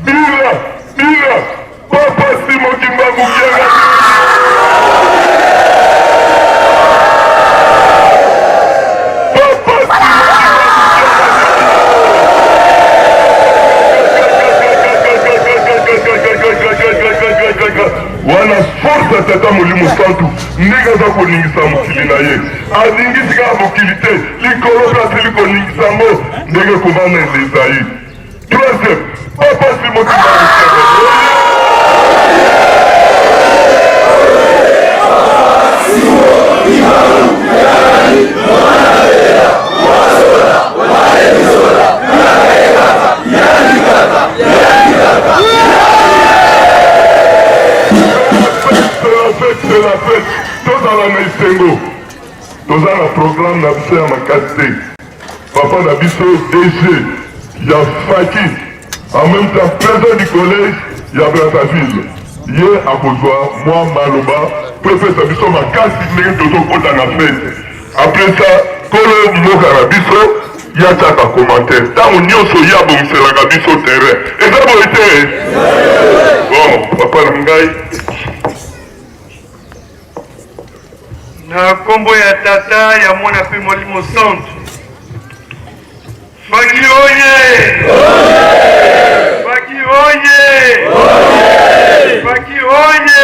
Bila Papa Simon Kimbangu Kianga. Wana force tata Molimo Santu ndenge za koningisa mokili na ye alingisi kaka mokili te likolo place likoningisa ngo ndenge kobana Ezayi. Troisième, Papa Simon Kimbangu c'est la fête, tout dans la Naïsengo. Tout dans le programme d'Abissé à ma qualité. Papa d'Abissé, DG, il y a Faki, en même temps président du collège, il y a Brazzaville. Hier à Kozoa, moi, Maloba, préfet d'Abissé, ma qualité, il y a tout dans la fête. Après ça, Kolo Moka d'Abissé, il y a un commentaire. Dans mon nion, il y a un Abissé terrain. Et ça, vous été? Bon, Papa Langaï. Na kombo ya tata ya mwana pe Molimo Santu. Faki oye! Faki oye! Faki oye!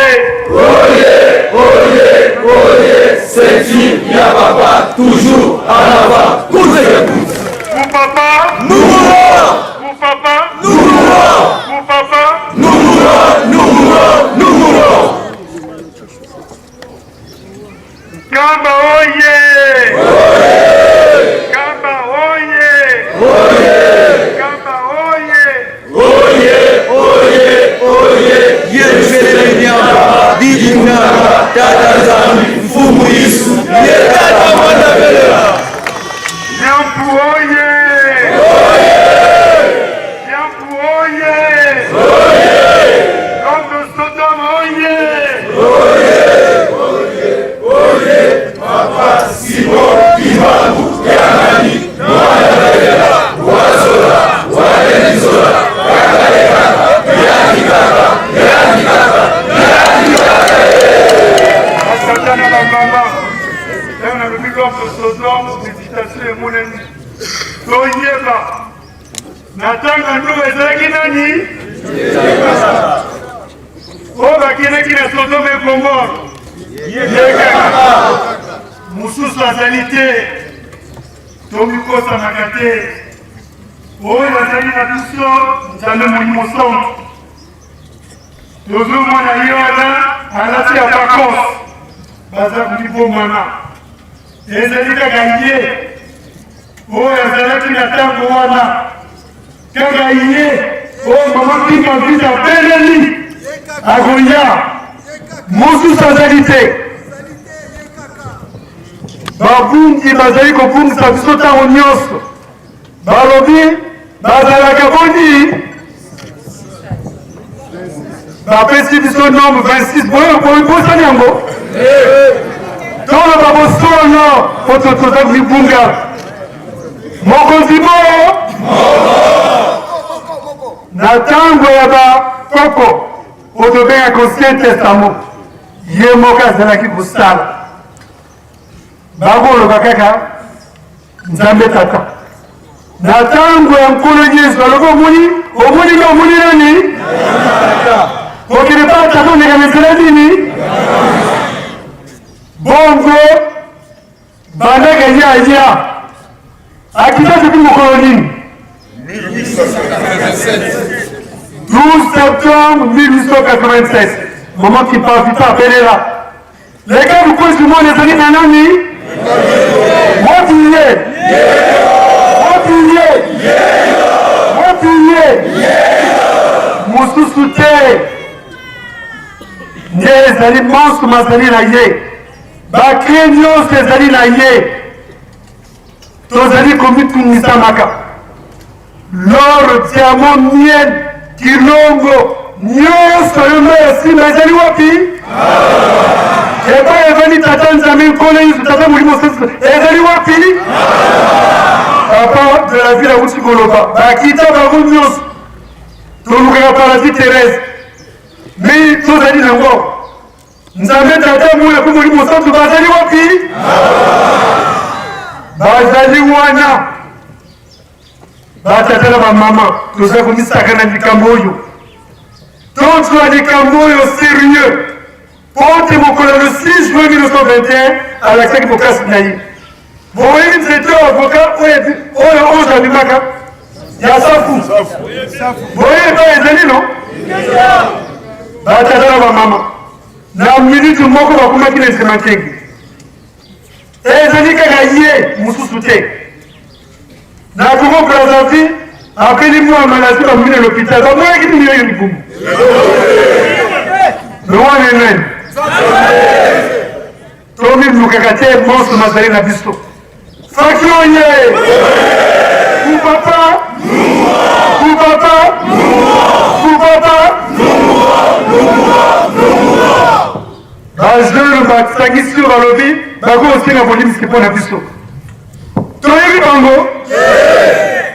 Oye, c'est une Yababa, toujours en avant, coûte que coûte. Mon papa? Nous mourons! Mon papa? Nous mourons! Mon papa? Nous mourons, nous mourons, nous mourons! Kamba oye! Kamba oye! Kamba oye! Oye! Yefele nyamba, dijingara, tatazami, mfumu Yesu, yekata mwana belela. Nyampu oye! Nyampu oye! Kondo Sodom oye! Papa Simon Kimbangu Kiangani, mwana belela, wazola, wadenzola, kakalekaka, yanikaka. Asatana la mama. Dans le micro de Sodom, méditation et mon ennemi. Toyeba. Natanga nous ezaki nani? Oba kinaki na Sodom et Gomorrhe. Yekaka. Mususu azali te. Tomikosanaka te. Oyo azali na biso Nzambe Molimo Santu. Tozomona ye wana alati ya vacances baza kolibomana ezali kaka ye oyo azalaki na ntango wana kaka ye oyo mama pima visa peleli akoya mosusu azali te babungi bazali kobungisa biso ntango nyonso balobi bazalaka boni bapesi biso nombre 26 boyebosani yango toloba bosono po toza libunga mokonzi mo na ntango ya bakoko po tobengaka ancien testament ye moko azalaki kosala bakoloba kaka Nzambe tata na ntango ya nkolo Yesu alobi omoni nani okende pa tata ondeka mesela nini bongo bandaka ya akita depuis mokolo nini 12 septembre 1887 moment qui parvita apelela leka lukosi mona ezali na nani motiye mosusu te nde ezali monstre mazali na ye bakrie nyonso ezali na ye tozali komitungisa maka loro diamant miel kilongo nyonso yono ya nsima ezali wapi epai evandi tata Nzambe nkolo Yesu tata Molimo Santu ezali wapi papa de la ville awuti koloba bakita bango nyonso tolukaka paradis terrestre mais tozali nango nzambe tata moya mpe molimo santu bazali wapi bazali wana batata na bamama tozali komisaka na likambo oyo tozwa likambo oyo sérieux pote mokolo le 6 juin 1921 alakisaki bokasi na ye boyebi nzete avoka oyo ozo abimaka ya safu boyeba ezali no batata na bamama na minute moko bakomaki na nsema nkenge ezali kaka ye mosusu te na Congo Brazzaville apeli mwa malasi bambi na l'hôpital bamoyaki nini oyo libumu lowane nani tomilukaka te monso mazali na biso faction ye kupapa bajeune basangisi oyo balobi bakosenga bolimisi mpo na biso toyebi bango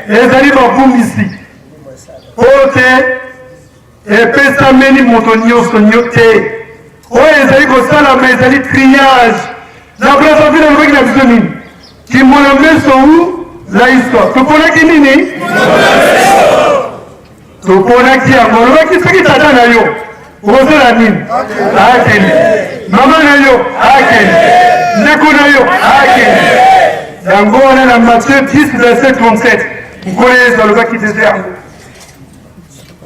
ezali babumbisi po te epesameli moto nyonso te oyo ezali kosalama ezali triage na Brazzaville alobaki na biso nini kimona meso u la histoire toponaki nini toponaki yango alobaki soki tata na yo okosala nini akende mama na yo akende ndeko na yo akende yango wana na Matthieu 10 verset 37 nkolo yesu alobaki tete yango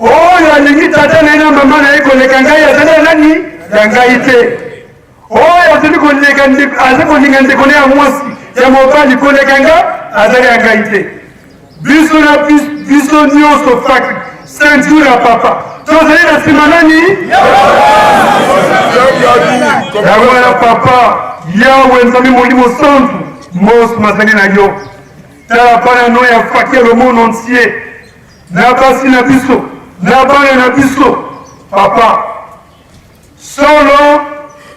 oyo alingi tata na ye na mama na ye koleka ngai azali ya nani ya ngai te oyo azali kolinga ndeko na ya mwasi ya mobali koleka nga azali ya ngai te biso nyonso faki ceinture ya papa tozali na nsima nani yango wana papa yawe nzambe molimo santu mos mazali na yo tala bana no ya faki ya le monde entier na basi na biso na bana na biso papa solo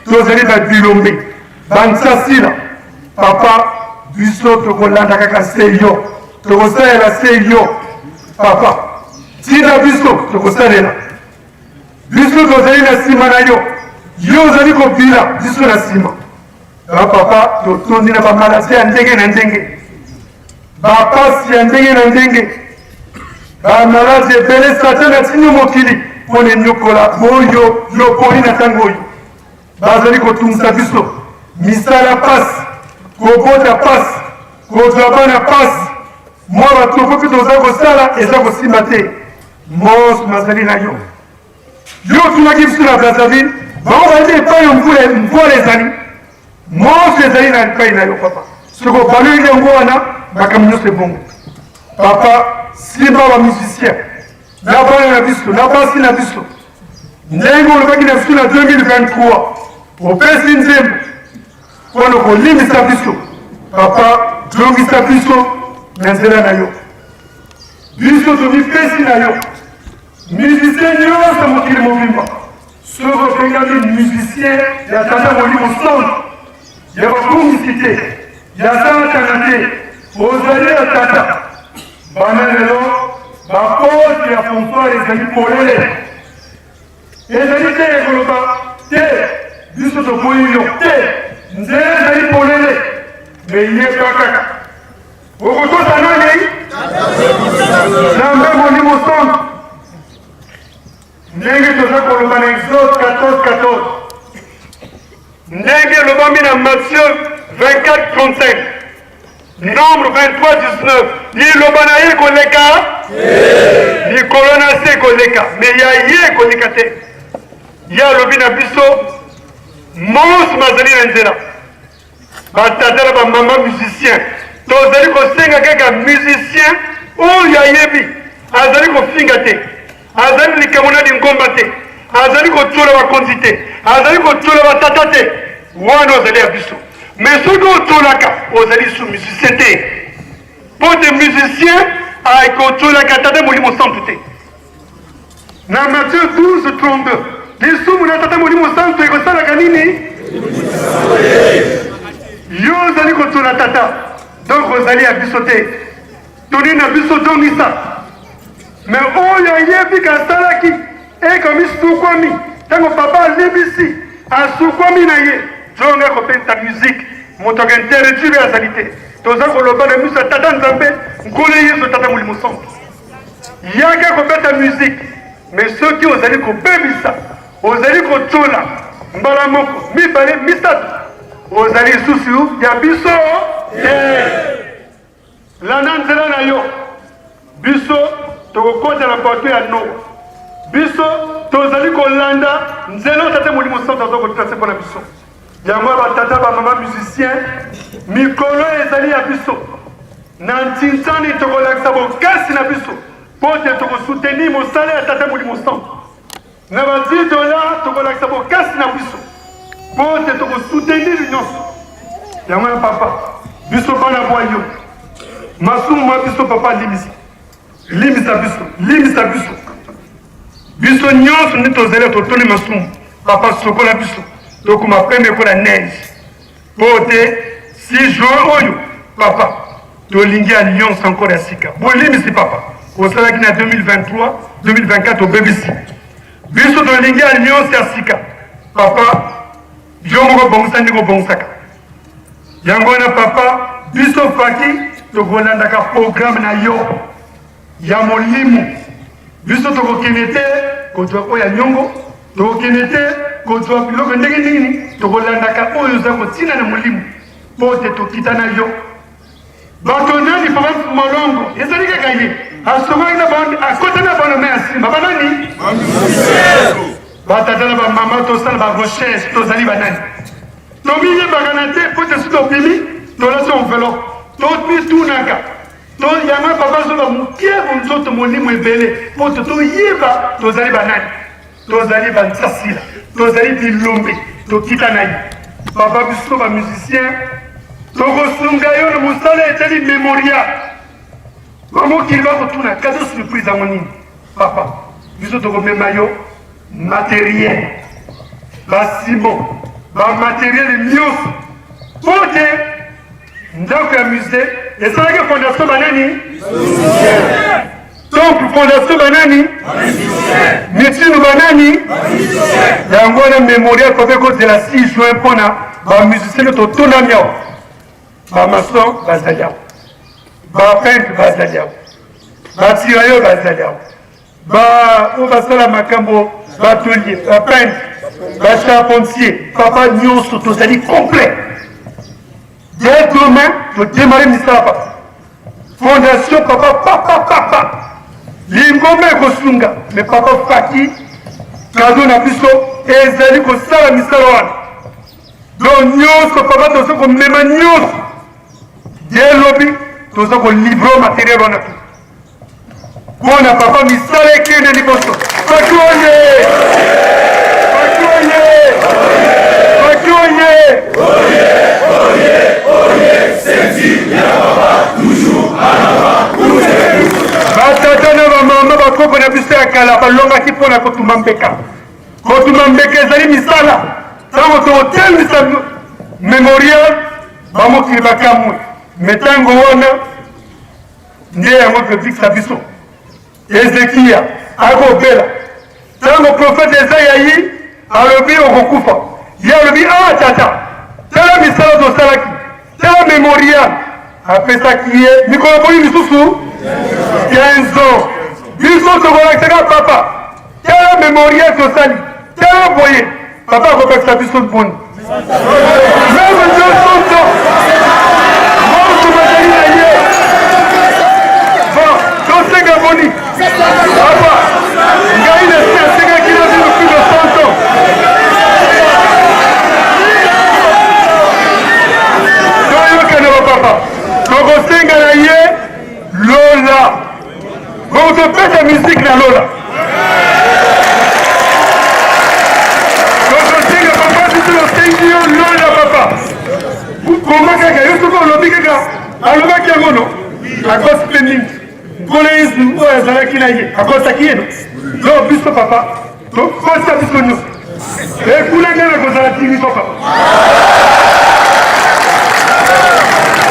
tozali babilombe bansasila papa biso tokolanda kaka se yo tokosalela se yo papa tina biso tokosalela biso tozali na nsima na yo yo ozali kobila biso na nsima papa totondi na bamalasi ya ndenge na ndenge bapasi ya ndenge na ndenge bamaladi ebele satana atindi mokili mpo na enyokola oyo yoponi na ntango oyo bazali kotungisa biso misala pasi kobota pasi kozwa bana pasi mwa batoko mpe toza kosala eza kosimba te moso mazali na yo yo otunaki biso na Brazzaville bango balite epai yo mvula ezali moso ezali na epai na yo papa soki obaloli yango wana makambo nyonso ebongo papa simba bamusicien na bana na biso na basi na biso ndenge olobaki na biso na 2023 opesi nzembo mpona kolimisa biso papa tolongisa biso na nzela na yo biso tomipesi na yo musicien nyonso mokili mobimba soki opengami musicien ya tata molimo santu ya babungisi te ya satana te ozali ya tata bana lelo bapote ya fontoire ezali polele ezali te ekoloba te biso toboyi yo te nzela ezali polele me yeba kaka okotosa nani nzambe molimo santu ndenge toza koloba na Exode 14:14 ndenge elobami na Matthieu 24:35 Nombre 23:19 liloba na ye koleka likolo na se koleka me ya ye koleka te ye alobi na biso moso bazali na nzela batata na bamama musicien tozali kosenga kaka musicien oyo ayebi azali kofinga te azali likambo na lingomba te azali kotiola bakonzi te azali kotiola batata te wana ozali ya biso mais soki otiolaka ozali su musicien te mpo te musicien akotiolaka tata molimo santu te na Matthieu 12:32 lisumu na tata molimo santu ekosalaka nini yo ozali kotiola tata donc ozali ya biso te toni na biso dongisa Mais oyo yebi kasalaki et comme sukwami tango papa libisi asukwami na ye jonga ko penta musique moto ka interrompre ya salite toza ko loba na musa tata nzambe nkole yeso tata mulimo sonto yaka ko penta musique mais ceux qui osali ko bebisa osali ko tchola mbala moko mibale misatu osali susu ya biso lana nzela na yo biso tokokota na bato ya Noa biso tozali kolanda nzela tata molimo santo azokotrase mpona biso yango batata bamama musicien mikolo ezali ya biso na ntintani tokolakisa bokasi na biso mpo te tokosoutenir mosala ya tata molimo santo na $10 tokolakisa bokasi na biso mpo te tokosoutenir nyonso yango ya papa biso bana bwa yo masumu mwa biso papa limisa biso biso nyonso nde tozali totoli masumu papa sokola biso tokoma pembe kola neige mpo te 6 juin oyo papa tolingi alliance encore ya sika bolimisi papa osalaki na 2023 2024 obebisi biso tolingi alliance ya sika papa yo moko bongisa ndenge obongisaka yango wana papa biso faki tokolandaka programme na yo ya molimo biso tokokende te kozwa oyo ya nyongo tokokende te kozwa biloko ndenge nini tokolandaka oyo oza kotina na molimo mpo te tokita na yo bato nani papa molongo ezali kaka ye asomaki na akota na bana me ya nsima banani batata na bamama tosala barecherche tozali banani tomiyebaka na te mpo te so topimi tolasi enveloppe tomitunaka yango papa azoba mokie bonzoto molimo ebele mpo toyeba tozali banani tozali bansasila tozali bilombe tokita na ye papa biso bamusicien tokosunga yo na mosala etali mémorial bamokili bakotuna kado surprise yango nini papa biso tokomema yo matériel basimo bamateriele nyonso mpo te ndako ya musée esalaki fondation banani temple fondation banani mitinu banani yango wana mémorial kope kozela 6 juin mpona bamusicien totonami awa bamason bazali awa bapeintre bazali awa batirayo bazali awa oyo basala makambo batelier bapeintre bacharpentier papa nyonso tozali complet dès demain to démarrer misala papa fondation papa lingomba ekosunga mais papa faki kado na biso ezali kosala misala wana donc nyonso papa toza komema nyonso ye lobi toza kolivre materiel wana tu mpona papa misala ekende liboso faki oye batata na bamama bakoko na biso ya kala balongaki mpona kotuma mbeka ezali misala ntango tokotelisa mémorial bamokili bakamwe me ntango wana nde yango tofikisa biso ezekia akobela ntango profete ezayayi alobi okokufa ye alobi tata tala misala tosalaki tala mémorial apesaki ye mikolo boyi lisusu 15 ans biso tokolakisaka papa tala mémorial tosali tala boye papa akopekisa biso boni meme nzososo moto bazali na ye bon tosenga boni papa ngai nasi asengaki na bino plus de 100 ans toyokana bapapa tokosenga na ye lola bokopesa musike na lola tokosenga papa biso tosengi yo lola papa koma kaka yo soko olobi kaka alobaki yango no akosi mpe mingi nkolo yesu oyo azalaki na ye akosaki ye no lo biso papa tokosa biso nyonso ekula ngai na kozala tingiso papa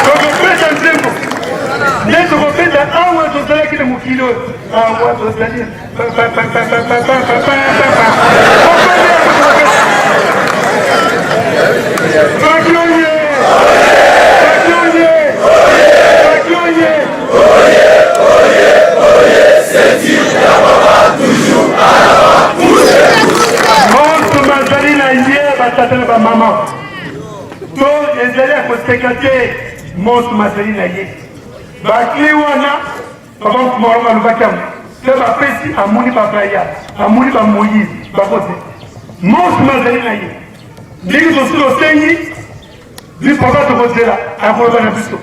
tokopesa nzembo nde tokopeta awa tozalaki na mokili oyo awa tozali mazali na ye batata na bamama to ezali ya koseka te moto mazali na ye bakli wana papa moro balobaki yango te bapesi amoni babaya amoni bamoyize bakote moto mazali na ye ndenge tosi tosengi bi papa tokozela akoloba na biso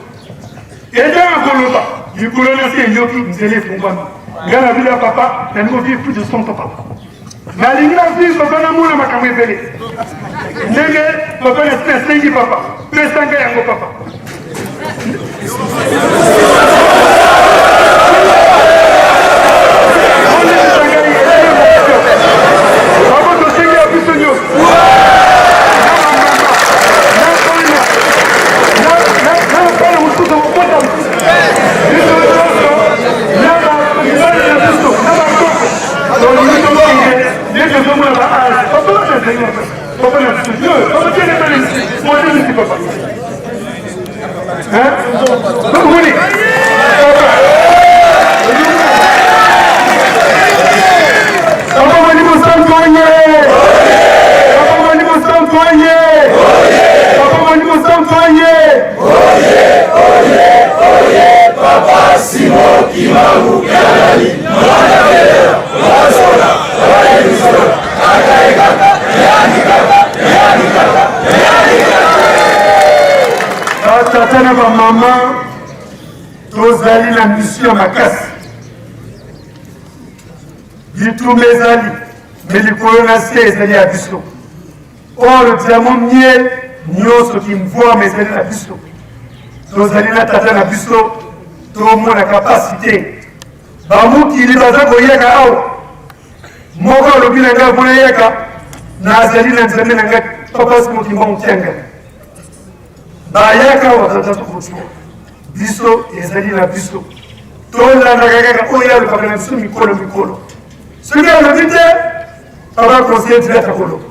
eza akoloba likolo nasi eyoki nzela efungwami ngai na bino ya papa nalingi ovie plus de 100 papa nalingi navi papa namona makambo ebele ndenge papa nasi nasengi papa pesa ngai yango papa papa tosengi ya biso nyonso Papa Simon Kimau Kalali Mwanavera Wazola Waemisora Akaekaka Yanikaka tata na bamama tozali na misio ya makasi bitumba ezali me likolo na se ezali ya biso oyo diamo miel nyonso kimvwama ezali na biso tozali na tata na biso tomona kapasite bamokili baza koyeka awa moko alobi na ngai mpona yeka nazali na nzambe na ngai papasi mokimba motianga bayaka awa bazaza tokotua biso ezali na biso tolandaka kaka oyo alobaka na biso mikolo mikolo soki alobi te papa conseiller direct akoloba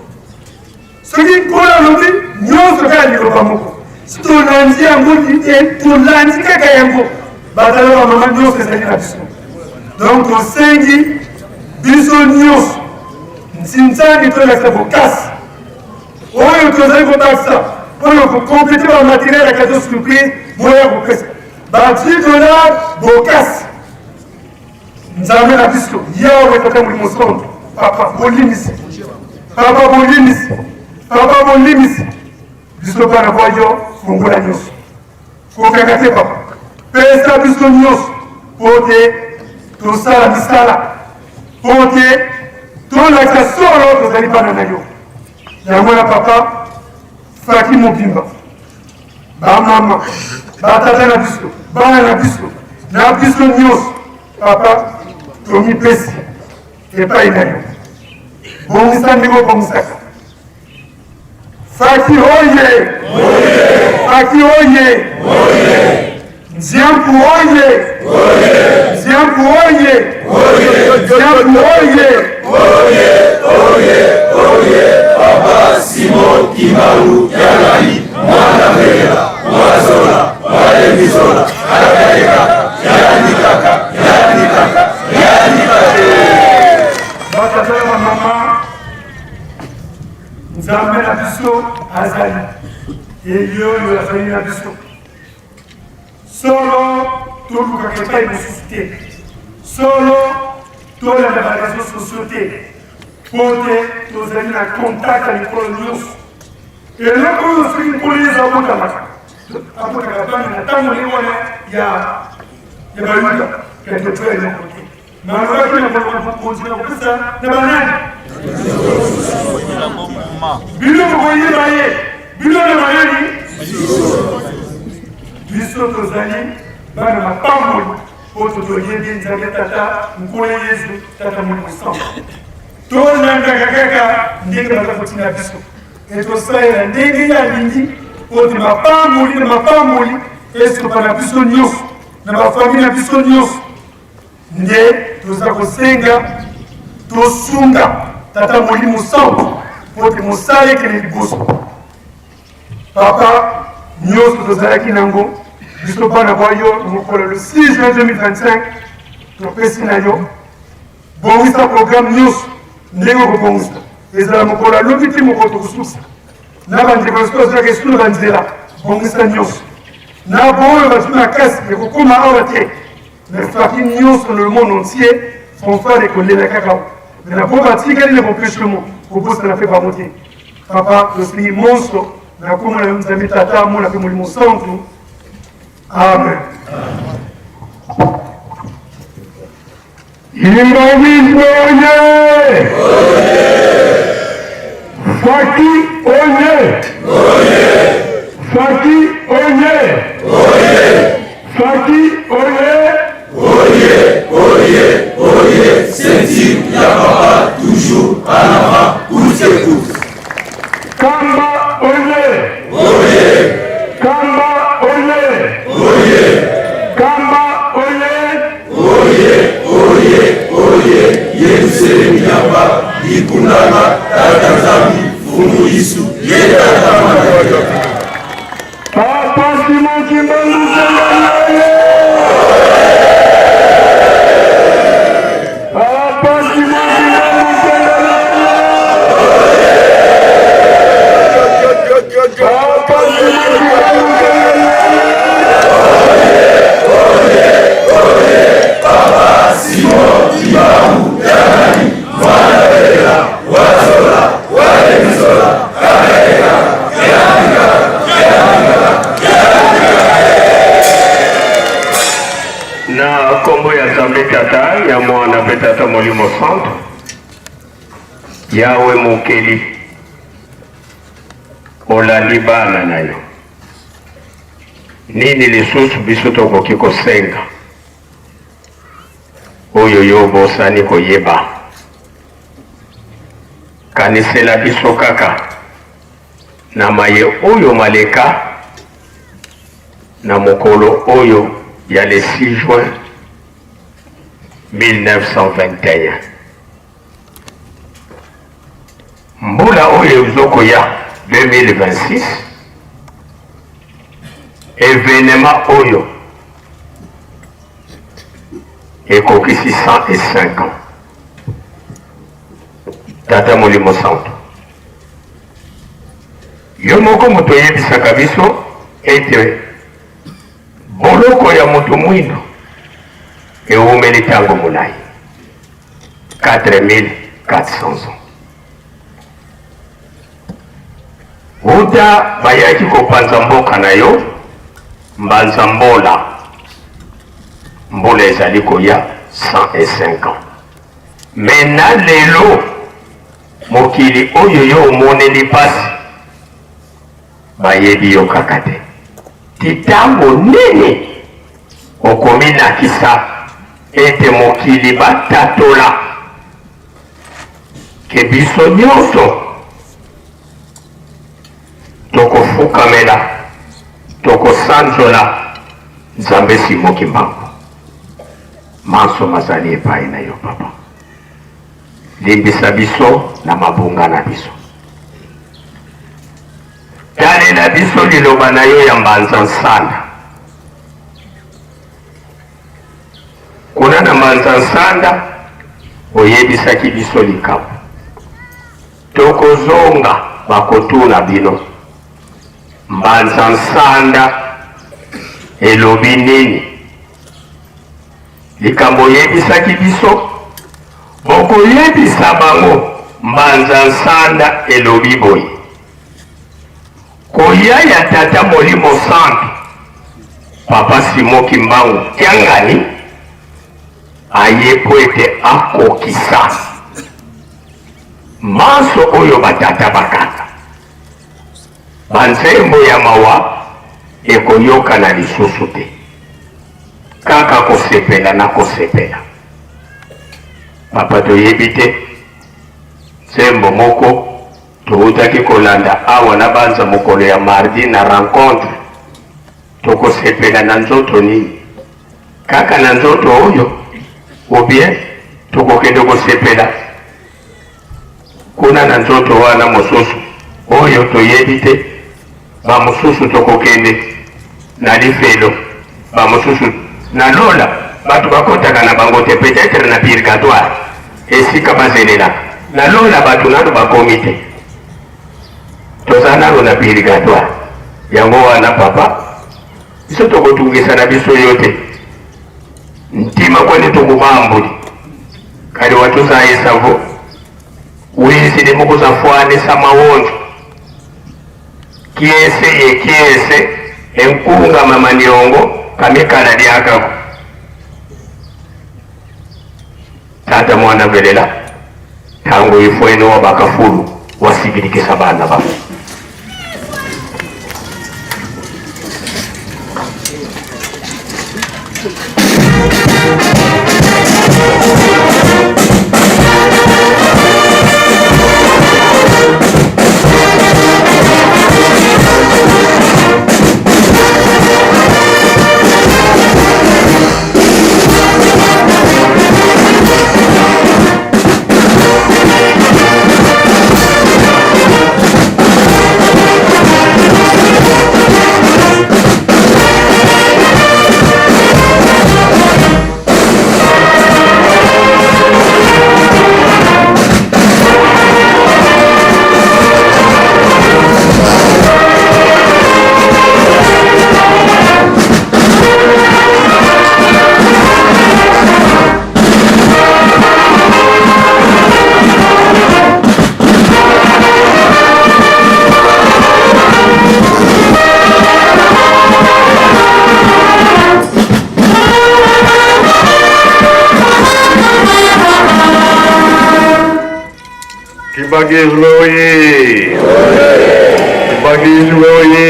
soki nkolo alobi nyonso kaka liloba moko si tolandi yango tolandi kaka yango batala bamama nyonso ezali na biso donc tosengi biso nyonso nzinzangi tolakisa bokasi oyo tozali kobakisa mpona kokomplete bamateriel ya cadeau surprise boya kopesa $10 bokasi nzambe na biso yawe tata molimo sondo papa bolimisi papa bolimisi papa bolimisi biso bana boyo fungola nyonso kokaka te papa pesa biso nyonso po te tosala misala po te tolakisa solo tozali bana na yo yango na papa faki mobimba bamama batata na biso bana na biso nyonso papa tomipesi epai na yo bongisa ndenge obongisaka faki oye faki oye nziampu oye nziampu oye nziampu oye Papa Simon Kimau Kalali Mwanavera Wazola Waemisora Akaekaka Yanikaka batata na mama nzambe na biso azali eyoyo azali na biso solo tolukaka epai mosusu te solo tolanda bareseau sociaux te po te tozali na contact ya mikolo nyonso eloko oyo soki nkolo eza abotamaka abotaka bana na ntango ne wana ya bayuda kateto ya eloko te malobaki na konzina kopesa na banani biloko koyeba ye bino na banani biso tozali bana mapamboli po totoyebi nzambe tata nkolo yesu tata molimo sango tolandaka kaka ndenge baza kotinda biso etosalela ndenge ye alingi po te mapamboli na mapamboli esikopa na biso nyonso na bafamili na biso nyonso nde toza kosenga tosunga tata Molimo Santu po ete mosala ekende liboso. Papa nyonso tozalaki nango biso bana bwa yo mokolo le 6 juin 2025 topesi na yo bongisa programme nyonso ndenge okobongisa ezala mokolo alobi te mokolo tokosusa na bandeko biso tozalaka esu na banzela bongisa nyonso na boyo bato na kasi ekokóma awa te mais faki nyonso le monde entier fanfare ekolela kaka mais na po batikali na bopeshemo kobosana mpe bango te. Papa tosengi monso na kombo na yo Nzambe Tata Mwana mpe Molimo Santu. Amen. Imbavisme oye! Faki oye! Faki oye! Faki oye! Sentir Yababa toujours en avant, course et course. Kamba oye! Kamba oye! Kamba oye! Yerusalemu Yaba, Ikunama, Tatazami, Fumu Isu, Yetatama. Papa Simon Kimbangu na kombo ya Nzambe Tata ya Mwana mpe Tata Molimo Santu yawe mokeli olandi bana na yo nini lisusu biso tokoki kosenga oyo yo bosani koyeba kanisela biso kaka na maye oyo maleka na mokolo oyo ya le 6 juin 1921 mbula oyo ezokoya 2026 événement oyo ekokisi 105 ans Tata Molimo Santu yo moko moto oyebisaka biso ete boloko ya moto mwindo eumeli ntango molai 4400 ans uta bayaki kopanza mboka na yo mbanza mbola ezali koya 105 ans mena lelo mokili oyo yo omoneli pasi bayebi yo kaka te titango nini okomi nakisa ete mokili batatola ke biso nyonso tokofukamela tokosanzola Nzambe Simon Kimbangu manso mazali epai na yo papa limbisa biso na mabunga na biso talela biso liloba na yo ya mbanza nsanda kuna na mbanza nsanda oyebisaki biso likambo tokozonga bakotuna bino mbanza nsanda elobi nini likambo oyebisaki biso bokoyebisa bango mbanza nsanda elobi boye koya ya Tata Molimo Santu Papa Simon Kimbangu kyangani aye po ete akokisa manso oyo batata bakaka banzembo ya mawa ekoyoka na lisusu te kaka kosepela na kosepela papa toyebi te nzembo moko toutaki kolanda awa na banza mokolo ya mardi na rencontre tokosepela na nzoto nini kaka na nzoto oyo obie tokokende kosepela kuna na nzoto wana mosusu oyo toyebi te bamosusu tokokende na lifelo bamosusu nalola bato bakotaka na bango te peut-être na purgatoire esika bazelelaka nalola bato nano bakomi te toza nano na purgatoire yango wana papa biso tokotungisa na biso yo te ntima kwene tokubambuli kali watuza esavo wizile mukuza fwane samawonjo kiese enkunga mamaniongo kamikala lyakako tata mwana velela tangu ifwene wabakafulu wasibilikisa bana bafu Kibagizwe oye! Kibagizwe oye!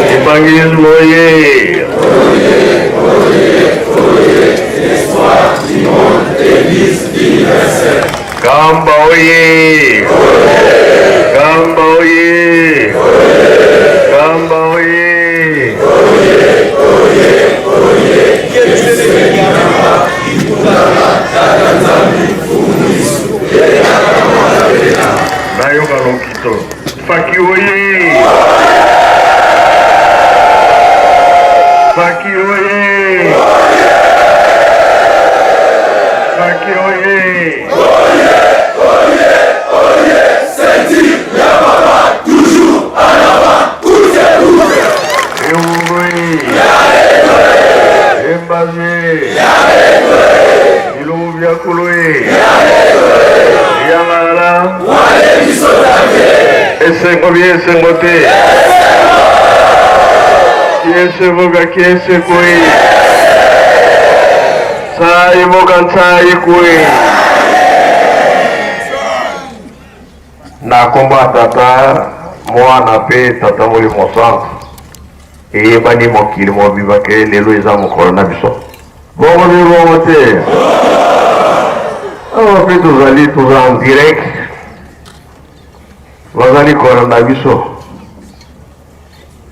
Kibagizwe oye! L'espoir du monde d'Église universelle. Kamba oye! Kamba oye! Kamba oye! Nayo kalokito. Faki oye! Faki oye! Faki oye! Toujours en avant, pour se trouver. Eungoi! Embaze! Iluvya kuloe! Yamara! Esengo biesengo te! Kiese voga kiese koi! Sai voga sai koi! Nakomba tata mwana pe tata muli mosantu eyebani mokili mobiba ke lelo eza mokolo na biso bongo bi bongo te awa pe tozali toza en direct bazali kolanda biso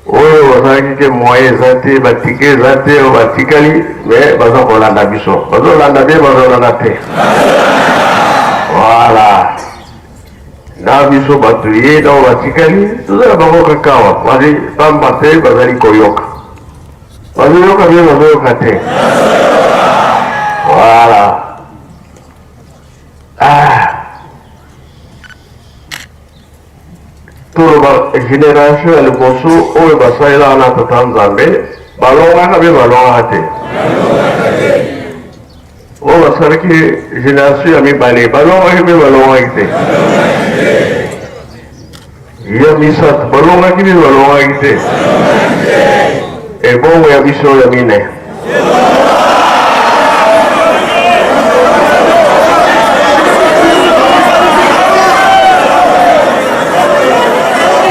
oyo bazalaki ke moyen eza te batike eza te oyo batikali me baza kolanda biso bazolanda te bazolanda te voilà na biso bato ye na batikali tozala bango kaka awa bazi pamba te bazali koyoka bazoyoka bie bazoyoka te voilà toloba génération ya liboso oyo basalelaka na tata nzambe balongaka bie balongaka te oyo basalaki génération ya mibale balongaki bie balongaki te ya misato balongaki bie balongaki te ebongo ya biso ya mine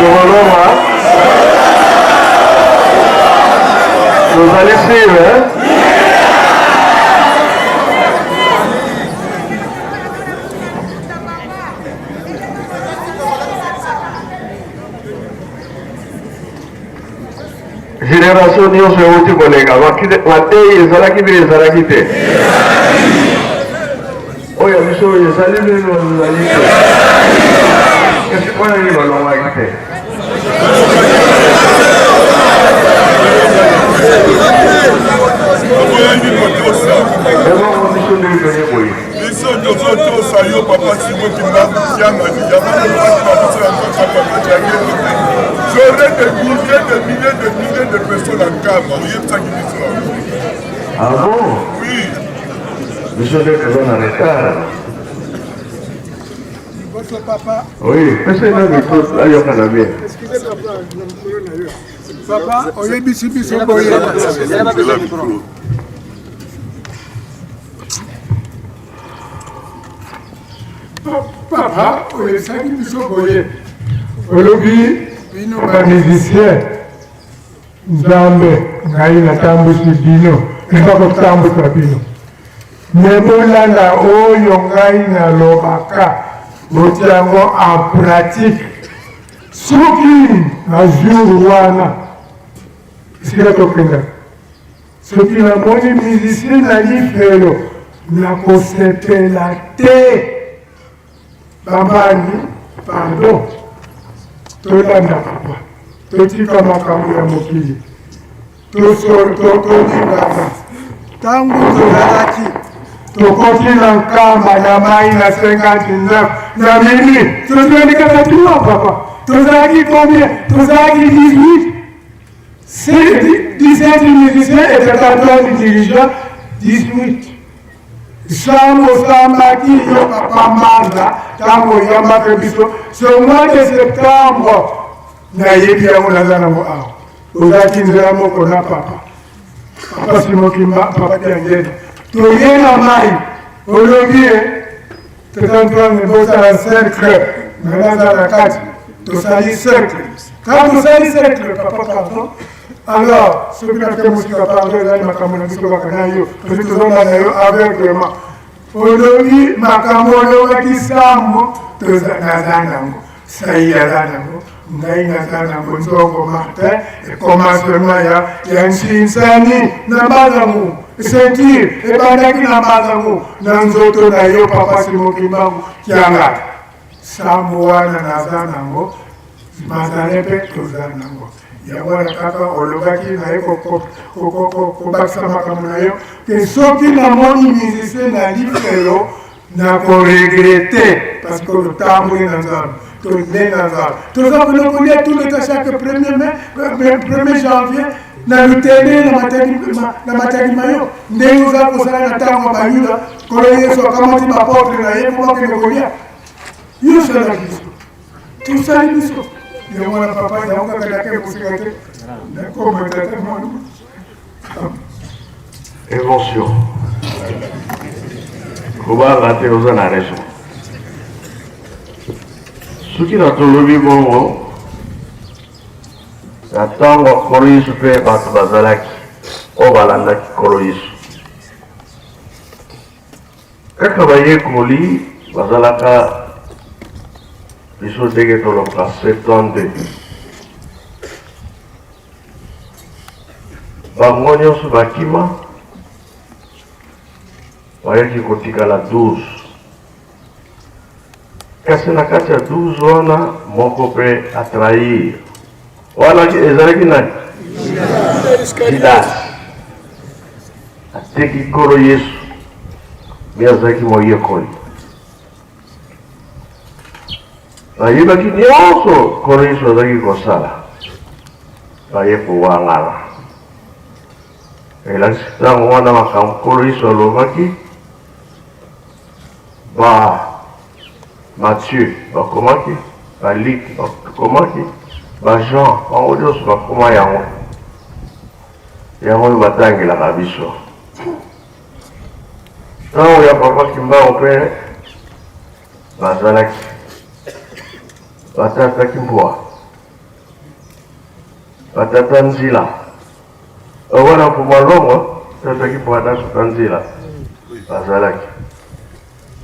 tokoloma tozali sire génération nyonso euti koleka mateyi ezalaki mpe ezalaki te oyo biso ezali nini ezali te kasi mpona nini balongaki te ebongo biso ndenge toye boye biso tozotosa yo papa Simon Kimbangu Kianga j'aurais des milliers de personnes en Kama. Ah bon? Oui. Biso ndenge toza na retard. Votre papa. Oui, pesa ina bito ayokana bien. Papa, oyebisi biso boye. Papa, oyebisaki biso boye. Olobi bamusicien Nzambe ngai natambusi bino mpaka kutambutsa bino nebolanda oyo ngai nalobaka botiango en pratique soki na jour wana esika tokenda soki namoni musicien na lifelo nakosepela te bambani pardon tolanda papa totika makambo ya mokili tolingana ntango tozalaki tokoti na nkamba na mai na 59 na mini tozolikaka trois papa tozalaki combien tozalaki 18 17 musiciens et 53 dirigeants 18 Samo samaki yo papa manda tango yambaka biso ce mois de septembre na yebi yango naza nango awa ozalaki nzela moko na papa Simon Kimbangu papa Diangena toye na mai olobi tozantoane bosala cercle nanaza na kati tosali cercle quand tosali cercle papa pardon alors soki nafike mosika pardon ezali makambo na biso baka na yo tozi tozonda na yo aveuglement olobi makambo olobaki sambo naza nango sai aza nango ngai naza nango nzongo martin commencement ya nsinsani na mbazango ceinture ebandaki na mbazango na nzoto na yo papa Simon Kimbangu Kianga sambo wana naza nango mazale mpe toza nango yango wana kaka olobaki na ye kobakisa makambo na yo ke soki namoni musicien na lifelo nakoregrete parce que totamboli na nzambe tode na nzambe toza konokolia tuleka chaque 1er janvier na lutene na matagi mayo ndenge oza kosala na ntango bayuda kolo yesu akamati baporte na ye po bakende kolia yo salaki biso tosali biso yango wana papa yango kaka dake kosika te nakomedate mwana émotion kobanga te oza na raison soki na tolobi bongo na ntango kolo yesu mpe bato bazalaki oyo balandaki kolo yesu kaka bayekoli bazalaka biso ndenge toloka 72 bango nyonso bakima bayaki kotikala 12 kasi na kati ya 12 wana moko mpe atrahir wana ezalaki nani Judas ateki kolo yesu me azalaki moyekoli bayebaki nyonso kolo yesu azalaki kosala baye kowangala elakisi ntango wana makambo kolo yesu alobaki ba Matthieu bakomaki baLuc bakomaki bajean bango nyonso bakoma yango oyo batangelaka biso ntango ya papa Kimbangu mpe bazalaki batataki mbwa batata nzila wana mpuma longo tataki mbwa tasuka nzila bazalaki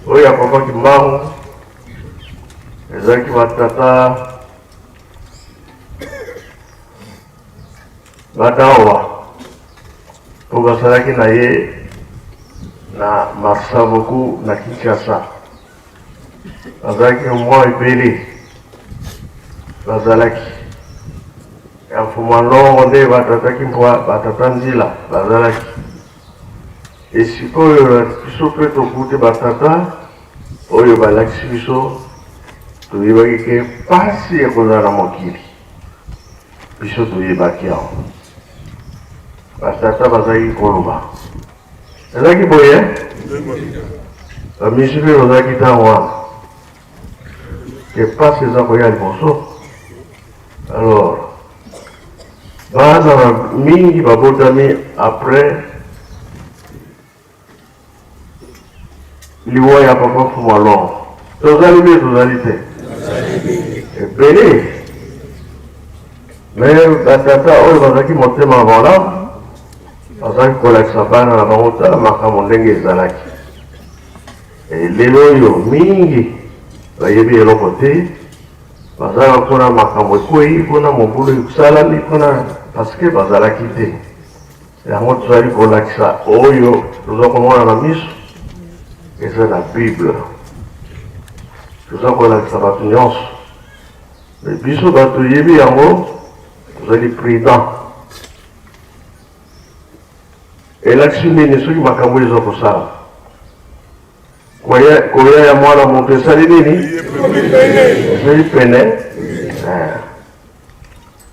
oyo ya papa Kimbangu ezalaki batata badawa po bazalaki na ye na Masavuku na Kinshasa. Bazalaki mwa ibele bazalaki ya mfuma longo nde batataki mwa batatanzila bazalaki. Esikoyo biso pe tokute batata oyo balakisi biso toyebaki ke pasi ekozala na mokili biso toyebaki awo batata bazalaki koloba ezalaki boye bamisi mpe bazalaki ntango wana ke pasi eza koya liboso. Alors bana mingi babotami après liwa ya papa Fuma Longo. Tozali be tozali te ebele me batata oyo bazalaki motema malamu bazalaki kolakisa bana na bango tala makambo ndenge ezalaki. Lelo oyo mingi bayebi eloko te bazalaka mpona makambo ekwei mpona mobulu ekosalami mpona parceke bazalaki te. Yango tozali kolakisa oyo toza komona na miso eza na Bible. Toza kolakisa bato nyonso me biso bato yebi yango tozali prudent. Elakisi nini soki makambo eza kosala koya ya mwana moto esali nini ezali pene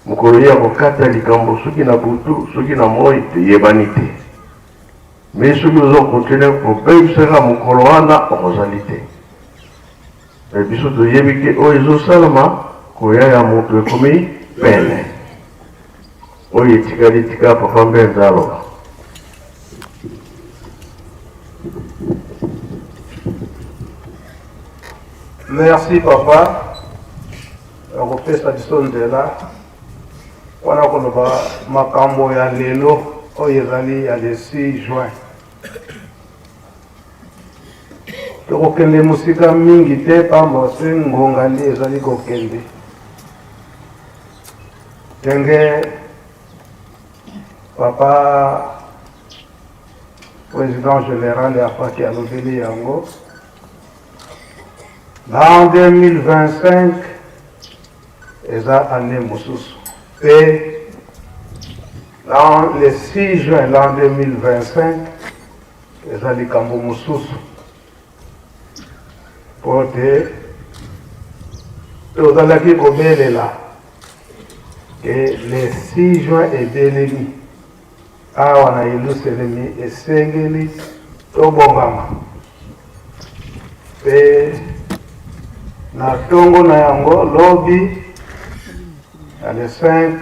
mokolo ya kokata likambo soki na butu soki na moi toyebani te me soki oza kokontinue kobebisaka mokolo wana okozali te. Me biso toyebi ke oyo ezosalama koya ya moto ekomi pene oyo etikali tika papa Mbenza aloba. Merci papa. Akopesa biso nzela wana koloba makambo ya lelo oyo ezali ya le 6 juin. Tokokende musika mingi te pamba se ngonga nde ezali kokende ndenge papa président général afaki alobeli yango. L'an 2025 eza année mosusu et le 6 juin l'an 2025 eza likambo mosusu po te tozalaki kobelela ke le 6 juin ebelemi awa na Yelusalemi esengeli tobongama pe na tongo na yango lobi le 5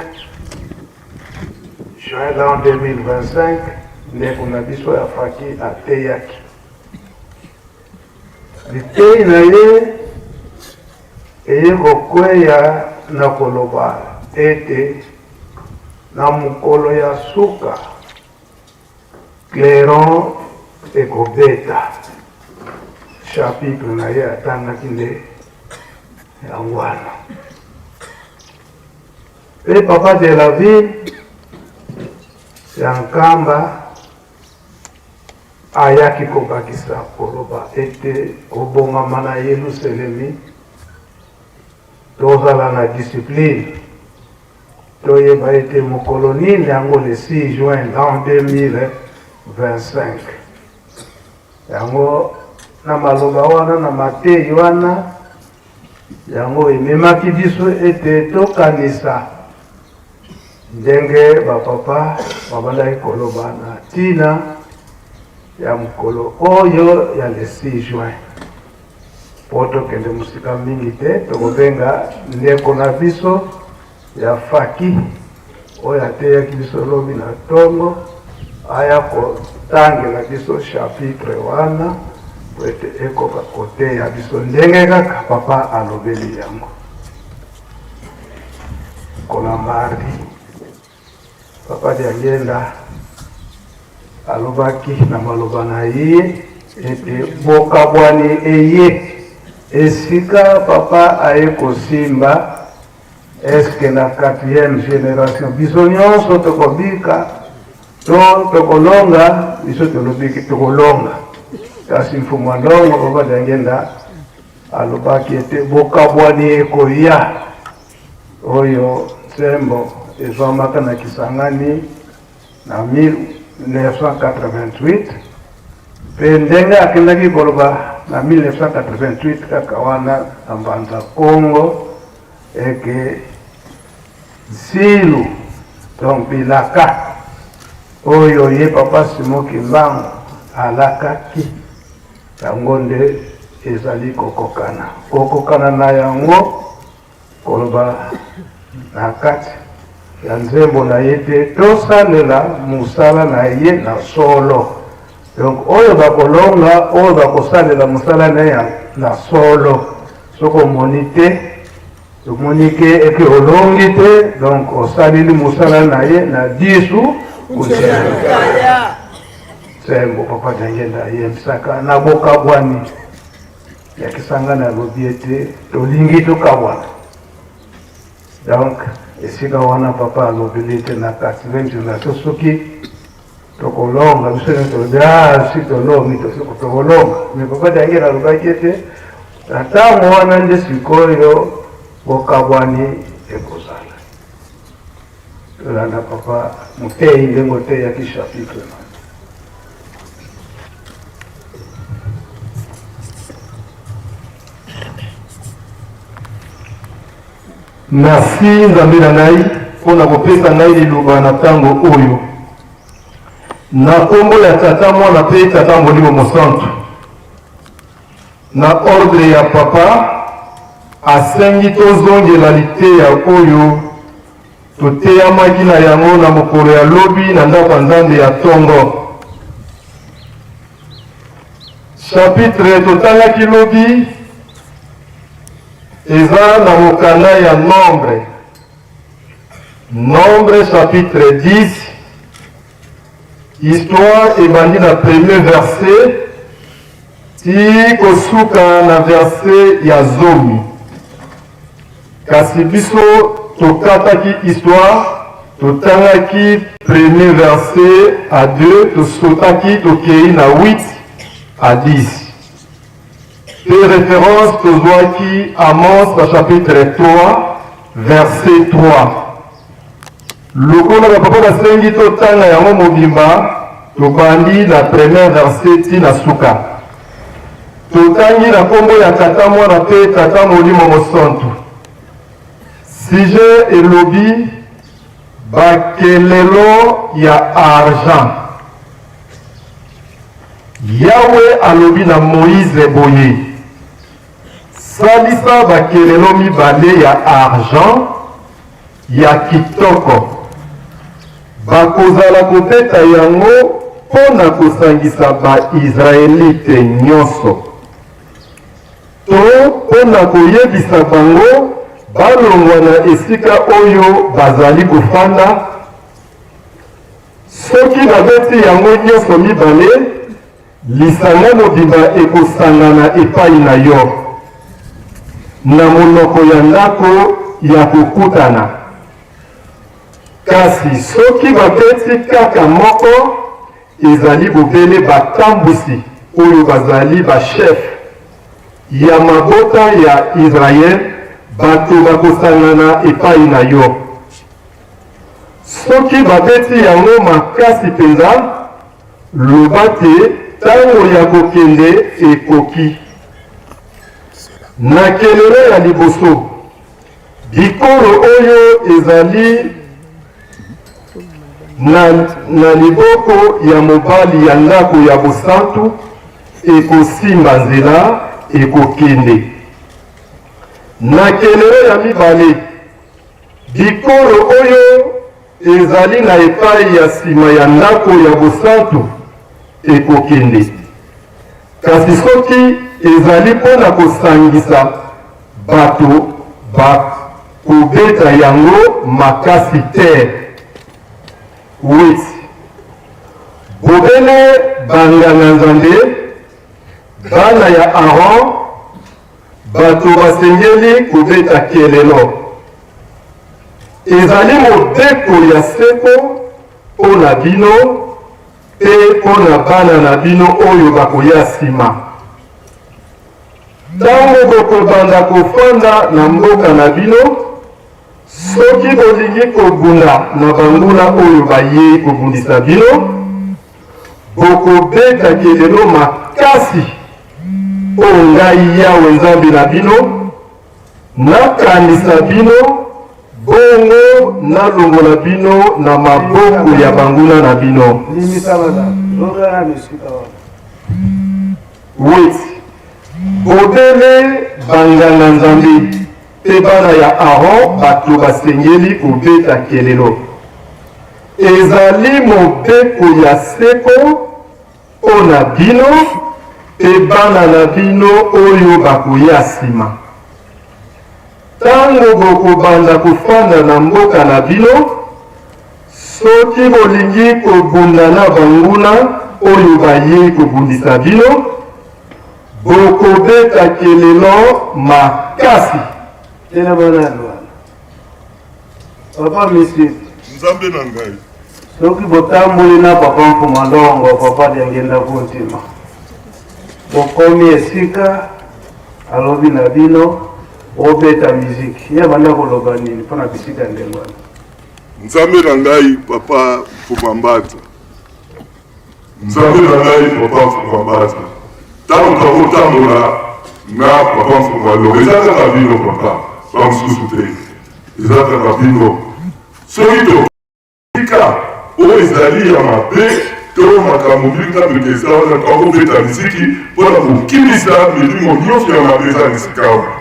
juin l'an 2025 ndeko na biso ya faki ateyaki litei na ye eye kokweya na koloba ete na mokolo ya suka clairon ekobeta chapitre na ye atangaki nde yango wana. Pe papa de la ville ya nkamba ayaki kobakisa koloba ete kobongama na Yelusalemi tozala na discipline toyeba ete mokolo nini yango le 6 juin l'an 2025 yango na maloba wana na mateyi wana yango ememaki biso ete tokanisa ndenge bapapa babandaki koloba na ntina ya mokolo oyo ya le 6 juin po tokende musika mingi te tokobenga ndeko na biso ya faki oyo ateyaki biso lobi na tongo aya kotangela biso chapitre wana po ete ekoka koteya biso ndenge kaka papa alobeli yango. Kola mardi papa diangenda alobaki na maloba na ye ete bokabwani eye esika papa aye kosimba est-ce que la 4e génération biso nyonso tokobika to tokolonga biso tolobiki tokolonga kasi mfumu alongo baba dangenda alobaki ete bokabwani ekoya oyo nsembo ezwamaka na Kisangani na 1988 mpe ndenge akendaki koloba na 1988 kaka wana na mbanza Congo eke zilu donc bilaka oyo ye papa Simon Kimbangu alakaki yango nde ezali kokokana na yango koloba na kati ya nzembo na ye te tosalela musala na ye na solo. Donc oyo bakolonga oyo bakosalela musala na ye na solo soko omoni te omoni ke eke olongi te donc osaleli musala na ye na disu nzembo papa Dangenda yebisaka na bokabwani ya Kisangani alobi ete tolingi tokabwana. Donc esika wana papa alobeli ete na 4e génération soki tokolonga biso tolobi si tolongi tokolonga mais papa Dangenda alobaki ete na ntango wana nde sikoyo bokabwani ekozala. Tolanda papa moteyi ndenge oteyaki chapitre merci nzambe na ngai mpona kopesa ngai liloba na ntango oyo na kombo ya tata mwana mpe tata molimo mosantu na ordre ya papa asengi tozongela liteya oyo toteyamaki na yango na mokolo ya lobi na ndako ya nzambe ya ntongo. Chapitre totangaki lobi eza na mokanda ya Nombre chapitre 10, histoire ebandi na premier verset ti kosuka na verset ya zomi. Kasi biso tokataki histoire, totangaki premier verset à 2, tosotaki tokei na 8 à 10. Des références tozwaki Amos na chapitre 3, verset 3. Lokola na papa basengi totanga yango mobimba, tobandi na premier verset ti na suka. Totangi na kombo ya tata mwana mpe tata molimo mosantu. Sujet elobi bakelelo ya argent. Yahweh alobi na Moïse boye. Salisa bakelelo mibale ya argent ya kitoko. Bakozala koteta yango pona kosangisa ba-Israelite nyonso. To pona koyebisa bango balongwa na esika oyo bazali kofanda. Soki babeti yango nyonso mibale, lisanga mobimba ekosangana epai na yo na monoko ya ndako ya kokutana. Kasi soki babeti kaka moko, ezali bobele batambusi oyo bazali bachef ya mabota ya Israel, bato bakosangana epai na yo. Soki babeti yango makasi penza, loba te tango ya kokende ekoki. Na kelelo ya liboso, bikolo oyo ezali na liboko ya mobali ya ndako ya bosantu ekosimba nzela ekokende. Na kelelo ya mibale, bikolo oyo ezali na epai ya sima ya ndako ya bosantu ekokende. Kasi soki ezali mpona kosangisa bato bakobeta yango makasi te. Oui. Bobele banganga nzambe bana ya Aaron bato basengeli kobeta kelelo. ezali mobeko ya seko mpo na bino mpe mpo na bana na bino oyo bakoya nsima. Ntango bokobanda kofanda na mboka na bino, soki bolingi kobunda na banguna oyo bayei kobundisa bino, bokobeta kelelo makasi mpo ngai Yawe Nzambe na bino nakanisa bino, bongo nalongola bino na maboko ya banguna na bino. Weti bobele banganga Nzambe mpe bana ya Aron bato basengeli kobeta kelelo. Ezali mobeko ya seko mpo na bino mpe bana na bino oyo bakoya nsima. Tango bokobanda kofanda na mboka na bino, soki bolingi kobunda na banguna oyo bayei kobundisa bino, bokobeta kelelo makasi. Tena bana papa misi Nzambe na ngai. soki botamboli na papa Mfumandongo, papa Diangenda Kuntima, bokomi esika alobi na bino obeta miziki ya banda koloba nini mpona bisika ndenge wana? Nzambe na ngai papa Mfumambata. Nzambe na ngai papa Mfumambata. Tango tokotambola na papa Mfumalo eza kaka bino papa bamosusu te, eza kaka bino. Soki tokika oyo ezali ya mabe to makambo binga peke eza wana tokobeta miziki mpona kokimisa milimo nyonso ya mabe eza na esika wana.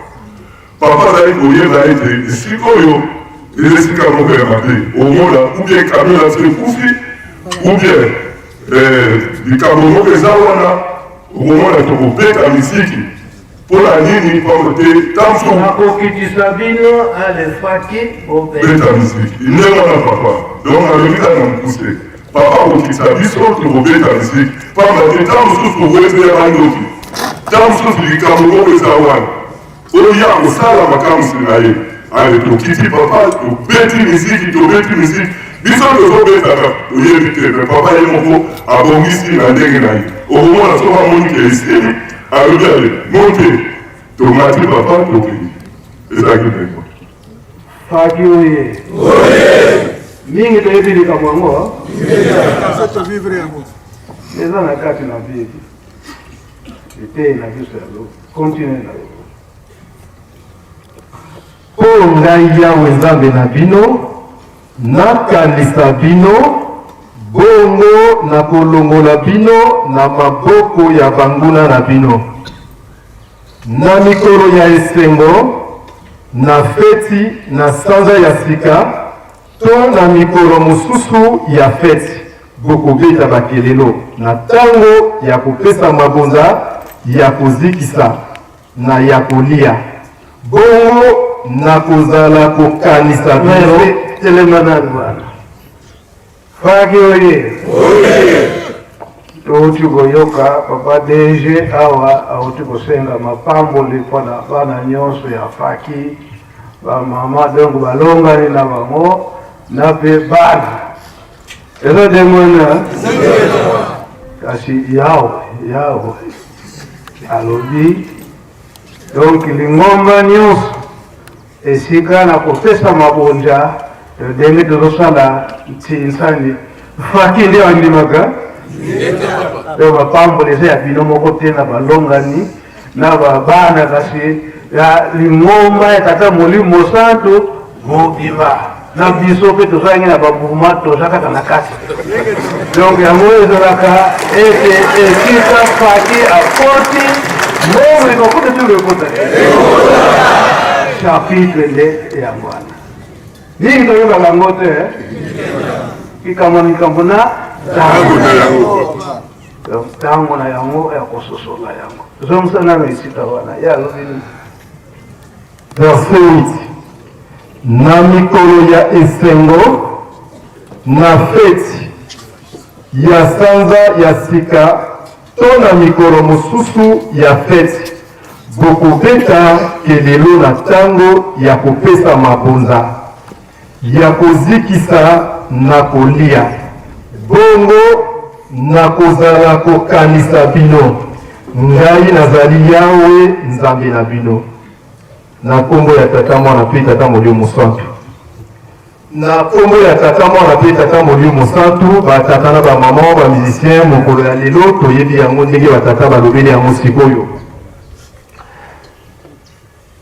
Papa azali koyeba ete esika oyo eza esika moko ya mabe, omona ubien kamela so ekufi ubien likambo moko eza wana, okomona tokobeta miziki mpona nini? Pambo te tanso nakokitisa bino alefaki beta miziki ndenge wana papa. Donc nalobi kaka na mokuse papa okokitisa biso tokobeta miziki, pamba te ntango mosusu tokoyebela bandoki, ntango mosusu likambo moko eza wana oyo ya kosala makambo na ye. Ale tokiti papa tobeti miziki, tobeti miziki biso tozobetaka oyebi te, me papa ye moko abongisi na ndenge na ye. Okomona soki amoni ke esili alobi ale monte tomati papa tokei ezalaki ndenge faki oye mingi toyebi likambo yango eza na kati na bibi etei na biso yalo continue na yo. Mpo ngai Yawe Nzambe na bino nakanisa bino, bongo nakolongola bino na maboko ya banguna na bino. Na mikolo ya esengo, na feti na sanza ya sika, to na mikolo mosusu ya feti, bokobeta bakelelo na tango ya kopesa mabonza, ya kozikisa na ya kolia. Bongo nakozala kokanisa bino. Telemanani bwana faki oye touti koyoka papa DG awa auti kosenga mapamboli mpona bana nyonso ya faki bamama dongo balongani na bango na mpe bana eza demona kasi yawe alobi donc lingomba nyonso esika na kopesa mabonja ndenge tozosala ntinsani faki nde wandimaka nde bapamboli eza ya bino moko te na balongani na babana kasi ya lingomba ya tata molimo santo mobima na biso mpe tozalangi na bamouvema toza kaka na kati donc yango ezalaka ete esika faki akoti mbongo ekokota ti lekota chapitre nde yango wana ningi toyebaka yango te likambo na ntango na yango ya kososola yango tozongisa na esika wana ye alobini Verset 8. Na mikolo ya esengo, na feti ya sanza ya sika, to na mikolo mosusu ya feti, bokobeta kelelo na tango ya kopesa mabonza, ya kozikisa na kolia bongo na kozala kokanisa bino ngai nazali yawe nzambe na bino na kombo ya tata mwana mpe tata molimo mosantu na kombo ya tata mwana mpe tata molimo mosantu batata na bamama bamusicien mokolo ya lelo toyebi yango ndenge batata balobeli yango sikoyo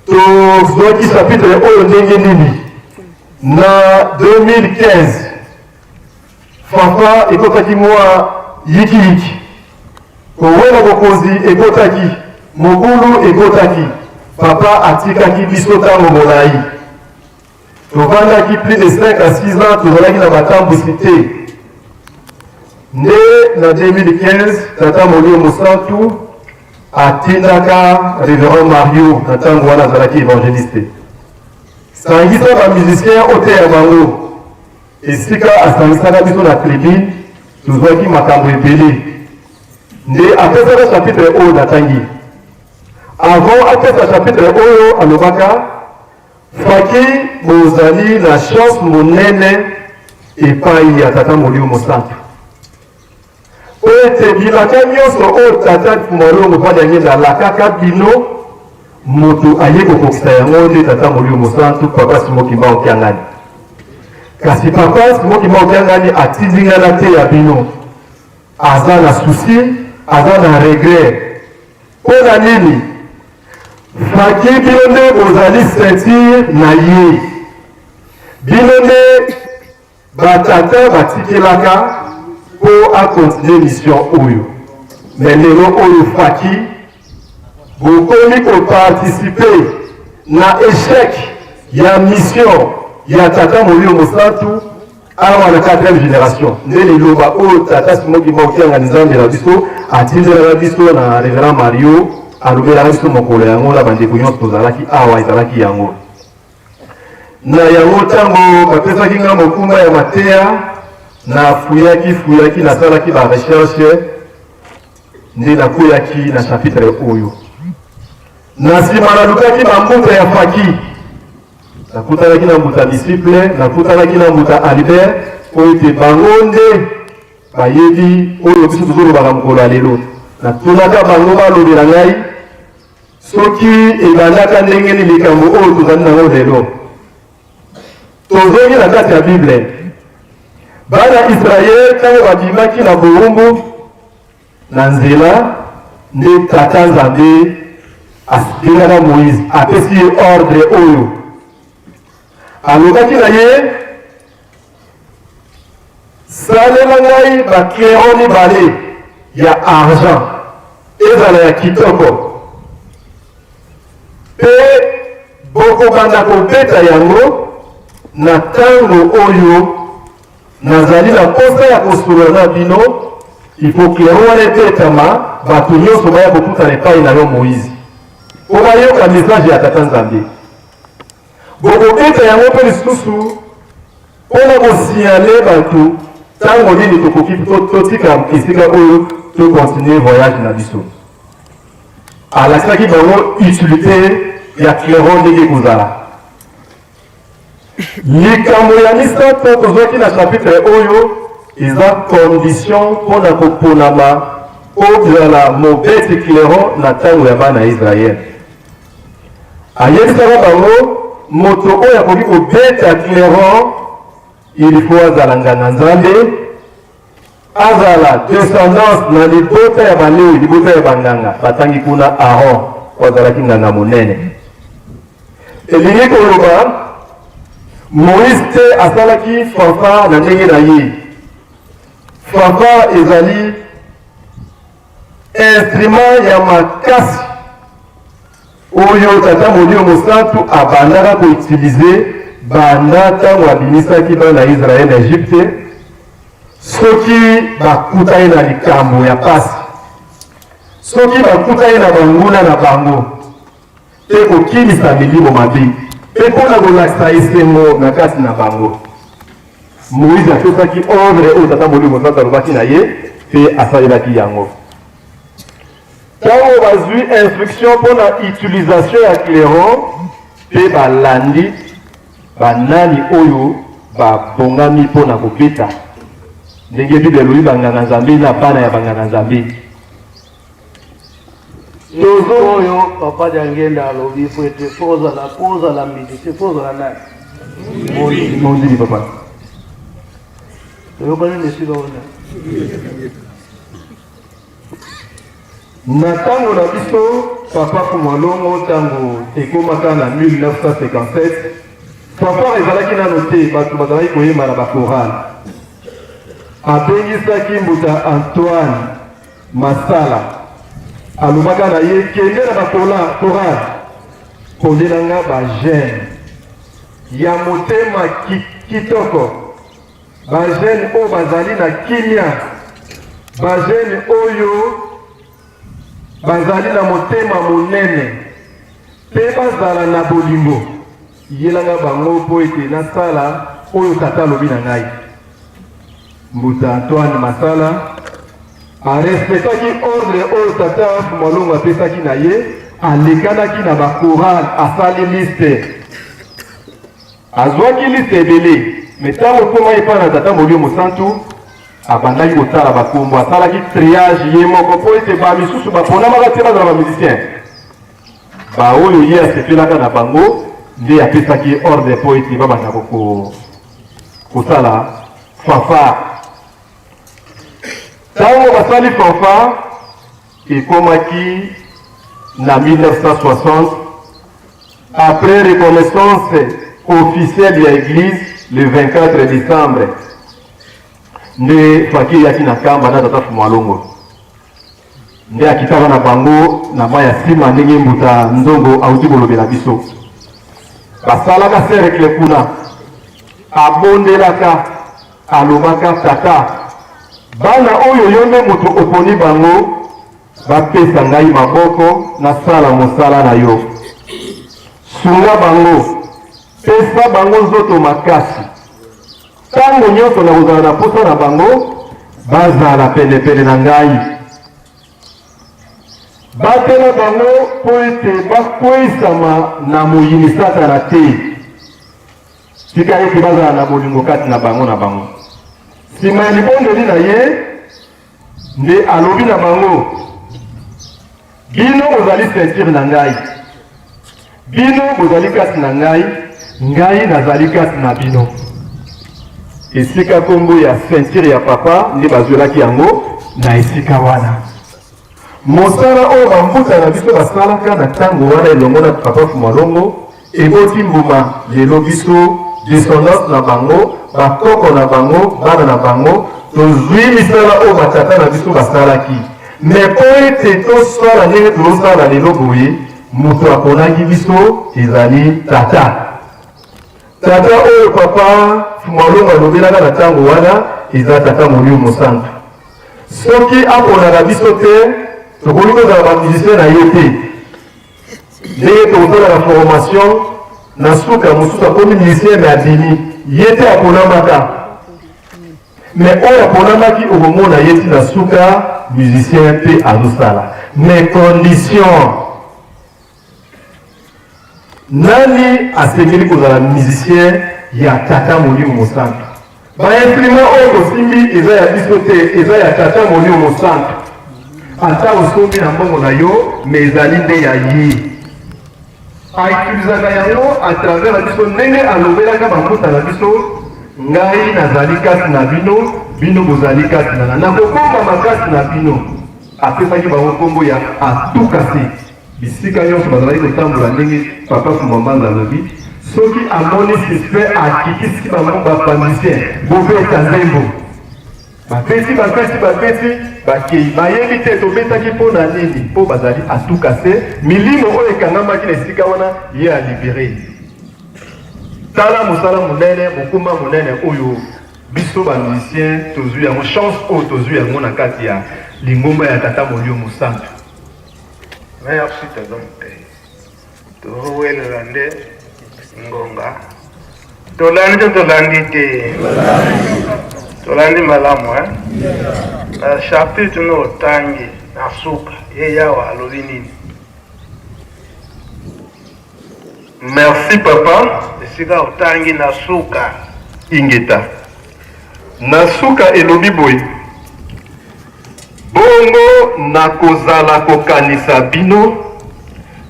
tozwaki chapitre oyo ndenge nini na 2015 fafa ekotaki mwa yikiyiki kowela bokonzi ekotaki mokulu ekotaki papa atikaki biso ntango molai tovandaki plus de 5 à 6 ans tozalaki na batambwisi te nde na 2015 tata molimo mosantu atindaka révérend Mario na ntango wana azalaki évangéliste sangisa bamusicien oteya bango esika asangisaka biso na tribune tozwaki makambo ebele nde apesaka chapitre oyo natangi avant apesa chapitre oyo alobaka faki bozali na chance monene epai ya tata molimo mosantu po ete bilaka nyonso oyo tata molimo mosantu yangi alakaka bino moto aye kokokisa yango nde tata molimo mosantu papa simokimba okiangani kasi papa simokimba okiangani atindingana te ya bino aza na susi aza na regret mpo na nini faki bino nde bozali ceinture na ye bino nde batata batikelaka mpo akontinue mission oyo me lelo oyo faki bokomi koparticipe na échec ya mission ya tata molimo mosantu awa na 4e génération nde liloba oyo tata simokimba okiangani nzambe na biso atindelaka biso na révérend Mario alobelaka biso mokolo yango na bandeko nyonso tozalaki awa ezalaki yango na yango ntango bapesaki nga mokumba ya mateya nafuyaki nasalaki barecherche nde nakweyaki na chapitre oyo na nsima nalukaki bambuta ya faki nakutanaki na mbuta disciple nakutanaki na mbuta Albert oyo ete bango nde bayebi oyo biso tozolobaka mokolo ya lelo natunaka bango balobela ngai soki ebandaka ndenge ni likambo oyo tozali nango lelo tozongi na kati ya bible bana Israel ntango babimaki na bowumbu na nzela nde tata nzambe abengaka Moïse apesi ye ordre oyo alobaki na ye salela ngai baclero mibale ya argent ezala ya kitoko mpe bokobanda kobeta yango na ntango oyo nazali na posa ya kosolola na bino ifo klero wana ebetama bato nyonso baya kokutana epai na yo Moïse po bayoka message ya tata nzambe bokobeta yango mpe lisusu mpona kosignale bato ntango nini tokoki totika esika oyo tokontinue voyage na biso alakisaki bango utilité ya klero ndenge kozala likambo ya misato tozwaki na chapitre oyo eza condition mpona koponama ozala mobeti klero na ntango ya bana ya Israel ayebisaka bango moto oyo akoki kobeta klero il faut azala nganga nzambe azala descendance na libota ya balewi libota ya banganga batangi kuna Aaron oyo azalaki nganga monene elingi koloba Moïse te asalaki fafa na ndenge na ye fafa ezali instrument ya makasi oyo tata molimo mosantu abandaka koutilize banda ntango abimisaki bana Israel na Egypte soki bakutani na likambo ya pasi soki bakutani na banguna na bango mpe kokimisa milimo mabe mpe mpona kolakisa esengo na kati na bango Moïse apesaki ordre oyo tata molimo mosantu alobaki na ye mpe asalelaki yango ntango bazwi instruction mpona utilisation ya clairon mpe balandi banani oyo babongami mpona kobeta ndenge bible elobi banganga nzambe na bana ya banganga nzambe. oyo papa jangenda alobi po ete poza la milite poza la nani mondili papa toyokani nesika wana na ntango na biso papa Fumalongo ntango ekomaka na 1957 papa ezalaki nano te bato bazalaki koyemba na bakorale abengisaki mbuta Antoine Masala alobaka na ye kende na bakorale pondelanga bagene ya motema kitoko bagene oyo bazali na kimia bagene oyo bazali na motema monene mpe bazala na bolingo yelanga bango mpo ete nasala oyo tata alobi na ngai. Mbuta Antoine Masala arespectaki ordre oyo tata Fumalongo apesaki na ye, alekanaki na bakorale asali liste, azwaki liste ebele. Me ntango koma epai na tata Molio Mosantu abandaki kotala bakombo, asalaki triage ye moko mpo ete bamisusu baponamaka te bazala bamusicien baoyo ye asepelaka na bango nde apesaki ordre mpo ete babanda kosala fanfare. Ntango basali fanfare ekomaki na 1960 après reconnaissance officielle ya église le 24 décembre nde faki yaki na kamba na tata Fumalongo nde akitaka na bango na mai ya nsima ndenge mbuta nzongo auti kolobela biso. Basalaka cercle kuna abondelaka alobaka tata bana oyo yo nde moto oponi bango bapesa ngai maboko nasala mosala na yo, sunga bango, pesa bango nzoto makasi. Tango nyonso na kozala na posa na bango bazala penepene na ngai, batela bango mpo ete bakweyisama na moyini satana te, tika ete bazala na bolingo kati na bango na bango. Nsima ya libondeli na ye nde alobi na bango bino bozali ceinture na ngai, bino bozali kati na ngai, ngai nazali kati na bino. Esika kombo ya ceinture ya papa nde bazwelaki yango na esika wana. Mosala oyo bambuta na biso basalaka na ntango wana elongo na papa Fumalongo eboti mbuma lelo biso descendance na bango, bakoko na bango, bana na bango tozwi misala oyo batata na biso basalaki. Me po ete tosala ndenge tozosala lelo boye moto aponaki biso ezali tata. Tata oyo papa Fumalongo alobelaka na ntango wana eza tata Molio Mosantu. Soki aponaka biso te tokoki kozala bamusicien na ye te, ndenge tokosala na formation na suka mosusu akomi musicien me abimi ye te aponamaka. Me oyo aponamaki okomona ye ti na suka musicien mpe azosala. Me condition nani asengeli kozala musicien ya tata Molio Mosantu? Bainstrument oyo tosimbi eza ya biso te, eza ya tata Molio Mosantu. Ata osombi na mbongo na yo me ezali nde ya ye. Aitilizaka yango a travers na biso ndenge alobelaka bambuta na biso, ngai nazali kati na bino, bino bozali kati na nga, nakokomba makasi na bino. Apesaki bango kombo ya atukasi. Bisika nyonso bazalaki kotambola ndenge papa Fumambanza alobi, soki amoni suspect akitisi bango bapandisien bobeta nzembo, bapesi bakei bayebi te tobetaki mpo na nini, mpo bazali atukase. Milimo oyo ekangamaki na esika wana ye alibere. Tala mosala monene, mokumba monene oyo biso bamusicien tozwi yango, chance oyo tozwi yango na kati ya lingomba ya tata Molio Mosantu. Merci tozompe towelela nde ngonga tolandi tolandi te tolandi malamu na chapitre no otangi na suka ye yawa alobi nini. Merci papa esika otangi na suka ingeta nasuka elobi boye bongo nakozala kokanisa bino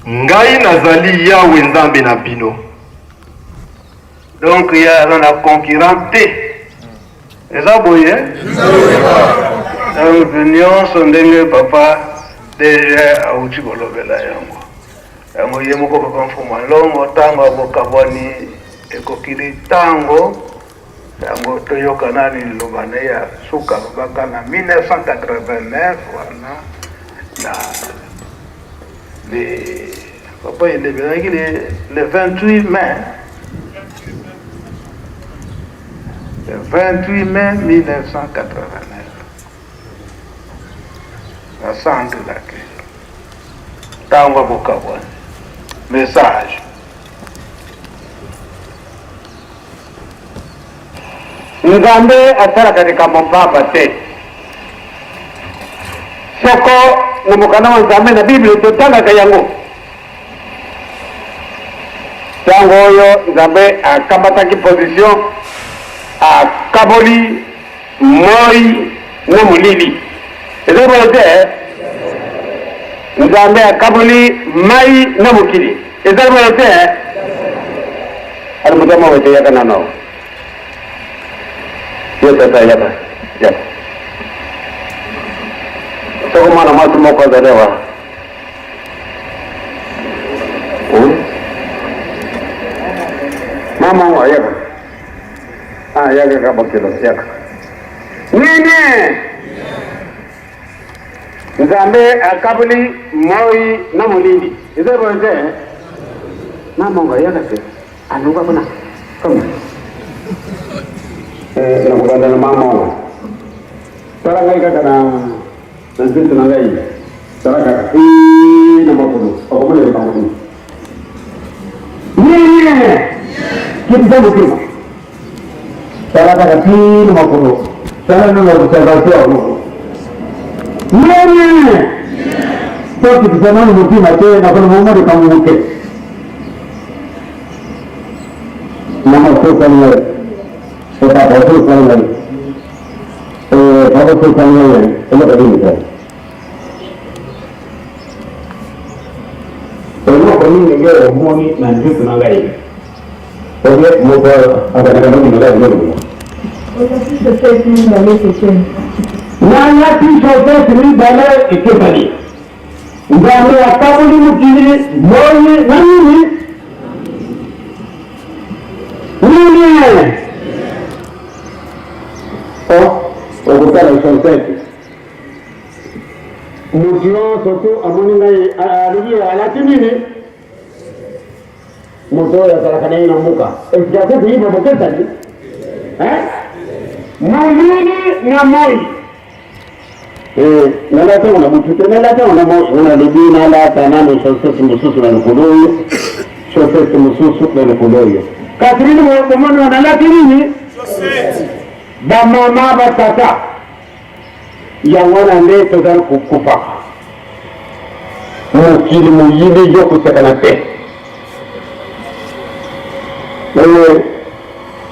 ngai nazali Yawe Nzambe na bino. Donc il y a la concurrente. Et ça boye. Donc l'union son dengue papa déjà a uchi bolobela yango. Yango yemo ko konfuma longo tango bokaboni ekokiri tango yango toyoka nani lobane ya suka baka na 1989 wana na papa il est le 28 mai. Le 28 mai 1989. La centre de la crise. Tango Bokabon. Message. Nzambe asala katika mapapa te. Soko ngumukana wa Nzambe na Biblia totanga kayango. Tango yo Nzambe akamataki position a kaboli moi na mulili. Eza bote Nzambe a kaboli mai na mukili. Eza bote alimutama wote yaka nano. Yaka yaka. Yaka. Soko mana matu moko zalewa. Mama wa yaka. Yaka kabakilo yaka. Nene. Nzambe akabuli moi na mulindi. Izo bote. Mama wa yaka se. Anuka bana. Kama. Na kuganda na mama wa. Tara ngai kaka na nzitu na ngai. Tara kaka. Na makono. Okomole na makono. Nene. Kita mukimo. Tara kaka pini makono. Tara nunga kuchagazia unuku. Nene! Toki kisamani mukima te na kuna muumari kamuke. Mama soka niwe. Papa soka niwe. Papa soka niwe. Ema kadini kwa. Ema kwa nini ngeo mwoni na njutu na ngai. Oye, mwoko akatakadoni na ngai mwoni. Nanya tishote siri dale ikebali. Nzambe akabuli mukili moyi nani? Nini? Okutala ishonseti. Mutio sotu amoni ngai aliye alati nini? Muto ya sarakana ina muka. Ekiasi kuiba bokesa ni? Mulini na moi. Nalata una mutute nalata una moi una libina lata nani shosesi mususu na nukuloyo. Shosesi mususu na nukuloyo. Katrini mwamoni wanalati nini? Shosesi. Ba mama ba tata. Ya wana ndeto dan kukufa. Mukili muyili yoku sekanate.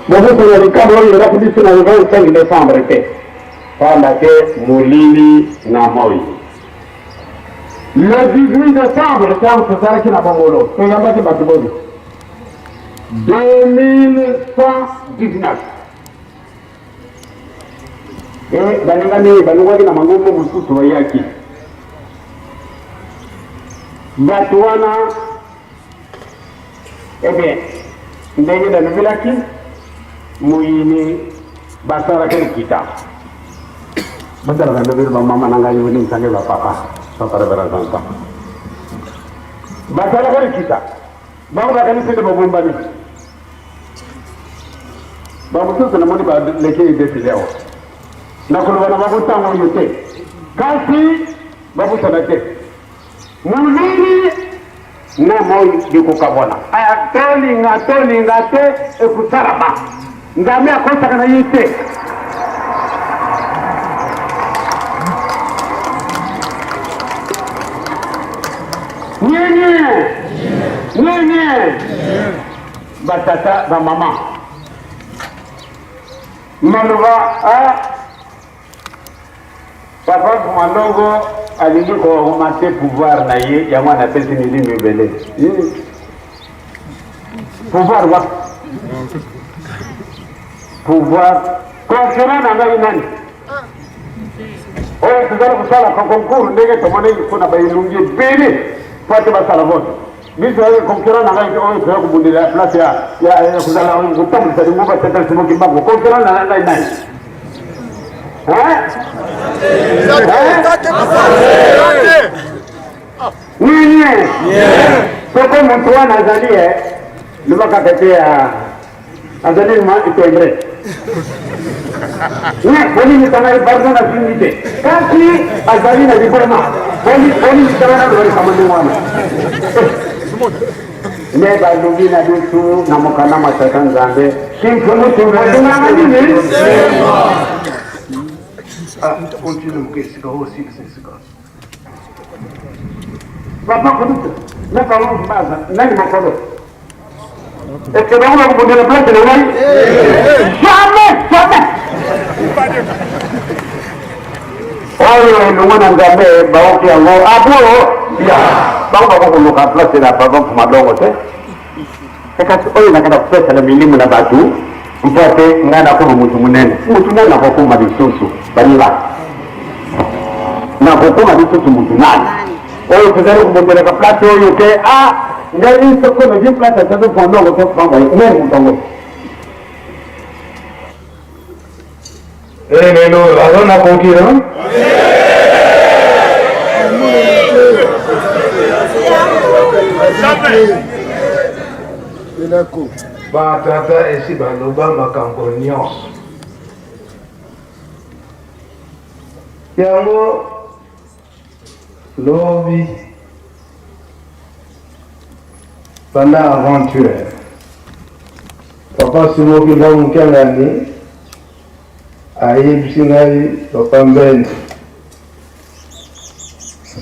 Beaucoup de cadres de la police dans le 25 décembre étaient pendant que Moulini n'a pas eu. Le 18 décembre, quand c'est ça qui n'a pas eu. C'est là que c'est 2119. Et Banangani, Banouaki n'a pas eu beaucoup de Soyaki. Batouana, eh bien, ndenge da novelaki muyini basara kali kita basara kan novel ba mama nanga yoni msange ba papa papa representa basara kali kita ba ba kan sede ba bombani ba mutu na moni ba leke ide fileo na ko bana ba botango yote kasi ba botana te mulini na moi diko kabona aya toli ngate ekusaraba ngamia kosa kana yite nyenye batata ba mama Maluva, papa Malongo, alingi ko augmenter pouvoir na ye, ya mwana pesi nili mbele. Pouvoir wa. Pouvoir. Concernant na ngai nani? Oya tuzala kusala kwa konkuru ndege tomone kuna bayilungi bene pate basala vote. Biso yake concernant na ngai oya tuzala kubundila place ya kuzala kutamu sali ngomba tata simoki bango. Concernant na ngai nani? Nini? Soko mtu anazalie lumaka katea azalie ma itoendre. Boni ni tanai pardon na finite. Kasi azali na diploma. Boni ni tanai na lori kamande wana. Neba lugina dutu na mokana matata nzambe. Simfunu tumoduna ngani. Continue mkesika ho sika. Papa kudu. Na kama mbaza, nani makolo? Est-ce que vous avez donné la place de l'oreille? Jamais. Oh, nous on a jamais baoki yango abo ya bango ko ko place la papa pour madongo te. C'est que oyo na kana pesa na milimu na batu. Mpate ngana ko mutu munene. Mutu nana ko ko mabisusu baniba. Na ko ko mabisusu mutu nani. Oyo tuzali kubondela ka place oyo ke ngai soko na jip place tatu fondo ko to pango ne mutongo. Lelo azona konkira. Ba tata esi baloba makambo nyonso. Yango lobi pendant aventure. Papa simoki na mukangani ayebisi ngai papa mbene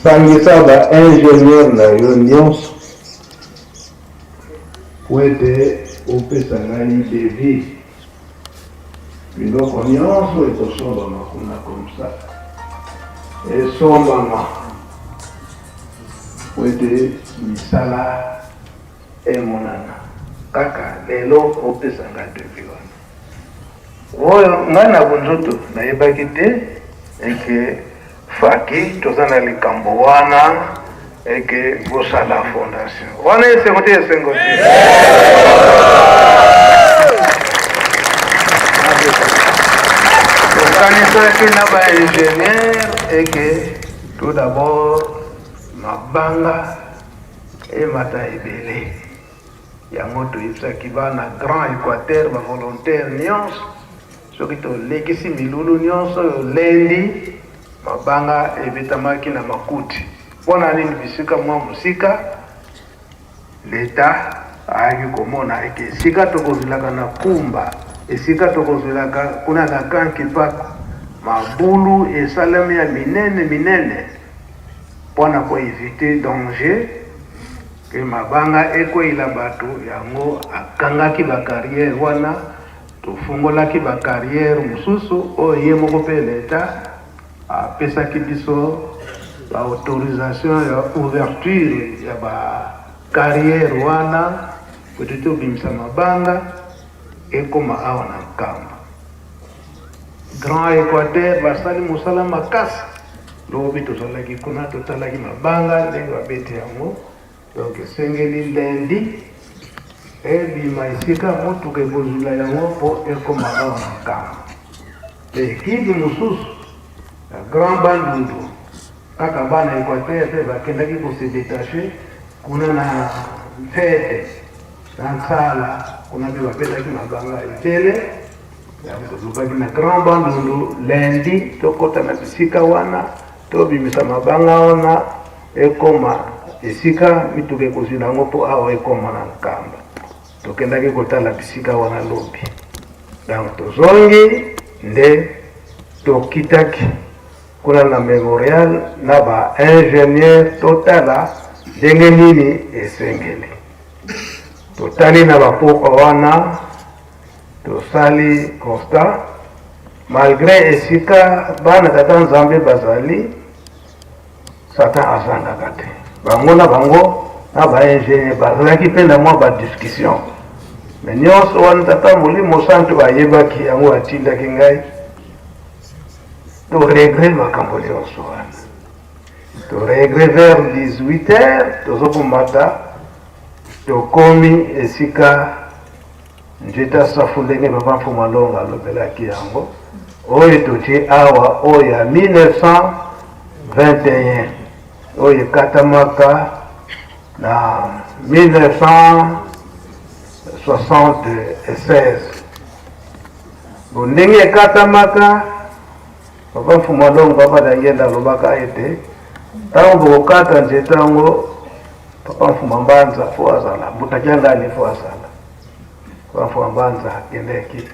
sangisa ba ingénieur na yo nyonso wete opesa ngai devi biloko nyonso ekosombama kuna komsa esombama wete misala emonana kaka lelo opesa ngai devi wana oyo ngai na bunzutu nayebaki te eke faki toza na likambo wana eke bosala fondation wana esengo te tokanisaki na baingénieur eke tout d'abord mabanga emata ebele yango toyebisaki bana grand équateur bavolontaire nyonso soki tolekisi milulu nyonso oyo lendi mabanga ebetamaki na makuti mpona nini bisika mwa mosika leta ayaki komona eke esika tokozwilaka na kumba esika tokozwilaka kuna na kanki mpako mabulu esalemi ya minene mpona koevite danger ke mabanga ekweyila bato yango akangaki bakarriere wana tofungolaki bakarriere mosusu oyo ye moko mpe leta apesaki biso baautorisation ya ouverture ya bakarriere wana pete tobimisa mabanga ekoma awa na nkamba grand équateur basali mosala makasi lobi tozalaki kuna totalaki mabanga ndenge babeti yango donc esengeli lendi ebima esika motuka ekozwila yango mpo ekoma awa na nkamba ekipe mosusu ya grand bandundu kaka bana équateur mpe bakendaki kose détache kuna na fete na nsala kuna mpe bapesaki mabanga etele tozokaki na grand bandundu lendi tokota na bisika wana tobimisa mabanga wana ekoma esika mituka ekozwila yango mpo awa ekoma na nkamba tokendaki kotala bisika wana lobi donc tozongi nde tokitaki kuna na memorial na ba ingénieur totala ndenge nini esengeli totali na bapokwa wana tosali constat malgré esika bana tata nzambe bazali Satan azandaka te bango na bango na baingénieur bazalaki mpe na mwa badiscussion me nyonso wana tata molimo santo bayebaki yango atindaki ngai toregre makambo nyonso wana toregre vers 18h tozokomata tokomi esika njeta safu ndenge papa Mfuma Longa alobelaki yango oyo totie awa oyo ya 1921 oyo ekatamaka na 1976 ndenge ekatamaka papa Mfuma Longa badangenda alobaka ete ntango bokokata nzete yango papa Mfuma Mbanza fo azala butakiangani fo azala papa Mfuma Mbanza akendeki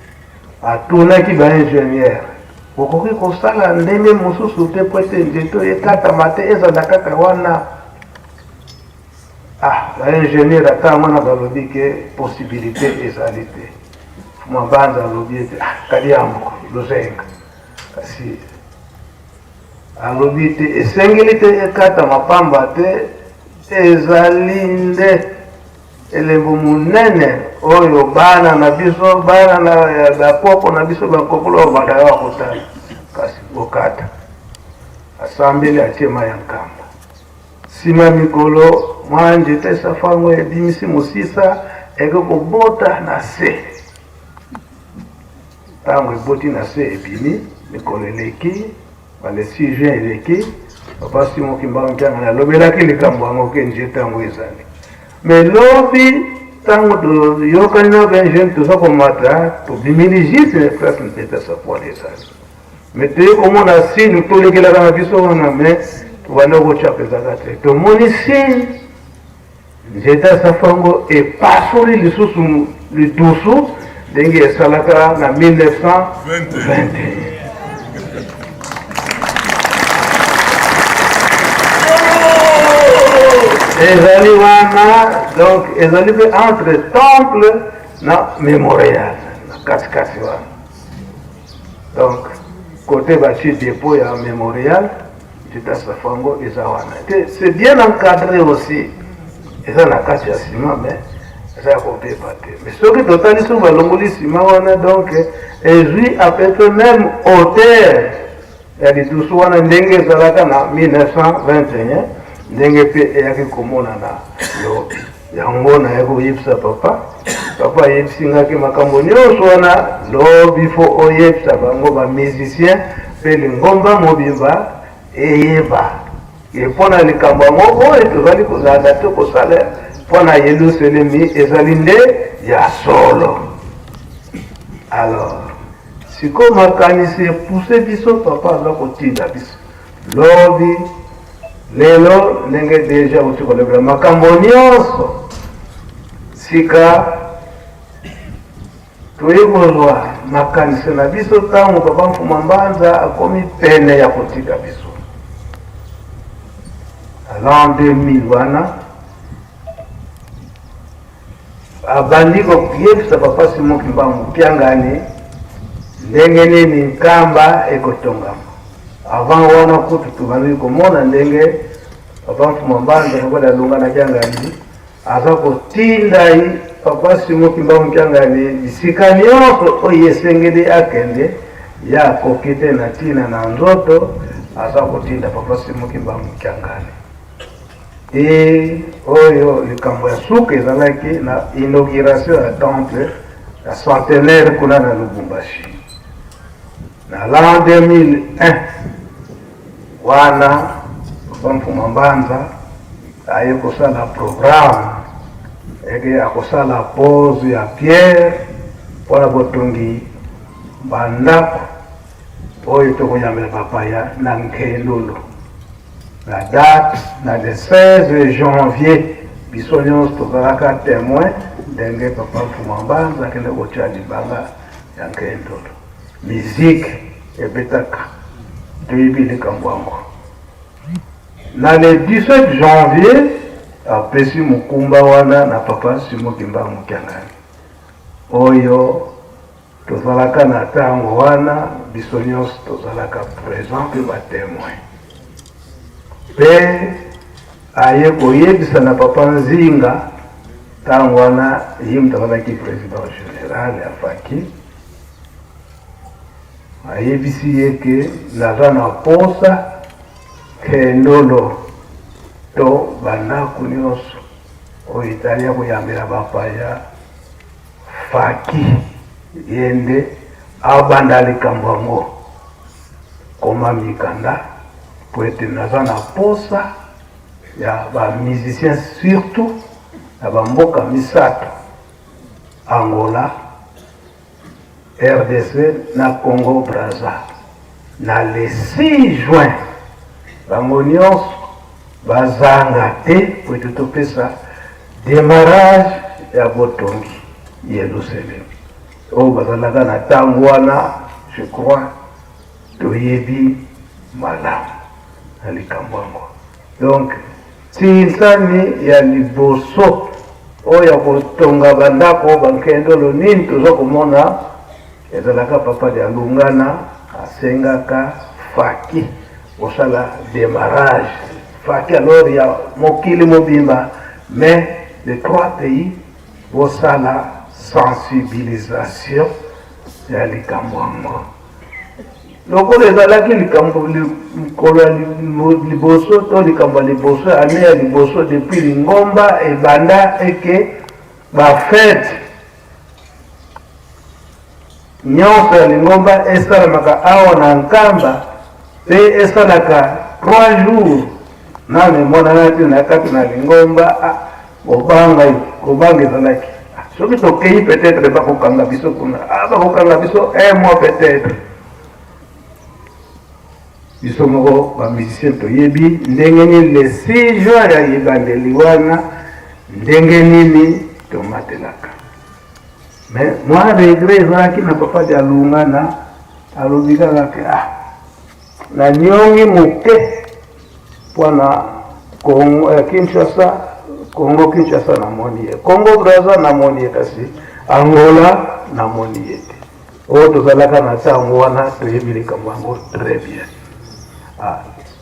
atunaki baingénieur okoki kosala ndenge mosusu te po ete nzete oyo ekatama te ezala kaka wana baingénieur ata mwana balobi ke possibilité ezali te Mfuma Mbanza alobi ete kali yango lozenga kasi alobi te esengeli te ekatama pamba te ezali nde elembo munene oyo bana na biso bana na bakoko na biso bakokolo badaya kotala kasi okata asambeli atema ya nkamba sima mikolo mwanje te safango ebimisi mosisa ekokobota na se ntango eboti na se ebimi mikolo eleki bale 6 juin eleki papa Simon Kimbangu Mkiangani alobelaki likambo yango ke nzete yango ezali me lobi ntango toyokani na baingénieur toza komata tobimili juste place mpeta sapoale ezali me toye komona signe tolekelaka na biso wana me tobanda kotya pezaka te tomoni signe nzete asafango epasoli lisusu lidusu ndenge esalaka na 1921 ezali wana donc ezali mpe entre temple na mémorial na katikati wana donc côté batie dépôt ya mémorial Nzete Safango eza wana c'est bien encadré aussi eza na kati ya nsima mais eza ya kopepa te mais soki totali soki balongoli nsima wana donc ezwi à peu près même hauteur ya lidusu wana ndenge ezalaka na 1921 ndenge mpe eyaki komonana lobi yango nayaki koyebisa papa ayebisingaki makambo nyonso wana lobi fo oyebisa bango bamusicien mpe lingomba mobimba eyeba mpona likambo yango oyo tozali kozala te kosala mpona Yelusalemi ezali nde ya solo. Alors sikoyo makanisi epuse biso papa aza kotinda biso lobi lelo ndenge deja uti kolobela makambo nyonso sika toye kozwa makanisi na biso ntango papa Mfuma Mbanza akomi pene ya kotika biso l'an 2000 wana abandi koyebisa papa Simon Kimbangu Mkiangani ndenge nini nkamba ekotongama avant wana kutu tubandi komona ndenge papa Mfuma Mbanza kokola lunga na Kiangani aza kotinda papa Simon Kimbangu Mkiangani bisika nyonso oyo esengeli akende ya kokite na tina na nzoto aza kotinda papa Simon Kimbangu Mkiangani oyo likambo ya suka ezalaki na inauguration ya temple ya centenaire kuna na Lubumbashi na l'an 2001 wana papa Mfuma Mbanza aye kosala programme eke akosala pose ya pierre mpona botongi bandako oyo tokoyambela papaya na Nkendolo la date na le 16 janvier biso nyonso tozalaka témoin ndenge papa Mfuma Mbanza akende kotia libanga ya Nkendolo musique ebetaka toyebi likambo yango na le 17 janvier apesi mokumba wana na papa Simon Kimbangu Mkiangani oyo tozalaka na ntango wana biso nyonso tozalaka présent mpe batémoin mpe aye koyebisa na papa Nzinga ntango wana ye mutu azalaki président général ya Faki ayebisi ye ke naza na posa kendolo to bandako nyonso oyo etali ya koyambela bapaya Faki yende abanda likambo yango koma mikanda po ete naza na posa ya bamusicien surtout ya bamboka misato Angola, RDC na Congo Brazza na le 6 juin bango nyonso bazanga te po ete topesa démarrage ya botongi Yerusalem oyo bazalaka na ntango wana je crois toyebi malamu na likambo yango donc tinsani ya liboso oyo ya kotonga bandako bankendolo nini toza komona ezalaka papa de Alungana asengaka Faki kosala démarrage Faki alors ya mokili mobimba mais les 3 pays bosala sensibilisation ya likambo yango lokola ezalaki likambo likolo ya liboso to likambo ya liboso ane ya liboso depuis lingomba ebanda eke bafete nyonso ya lingomba esalamaka awa na nkamba mpe esalaka 3 jours nane emonana te na kati na lingomba kobanga ezalaki soki tokei peut-être bakokanga biso kuna bakokanga biso 1 mois peut-être biso moko bamusicien toyebi ndenge nini le 6 juin ya ebandeli wana ndenge nini tomatelaka mais moi regret ezalaki na papa de Alungana alobi kaka ke na nyongi moke mpona Kinshasa Congo Kinshasa namoni ye Congo Brazza namoni ye kasi Angola namoni ye te oyo tozalaka na ntango wana toyebi likambo yango très bien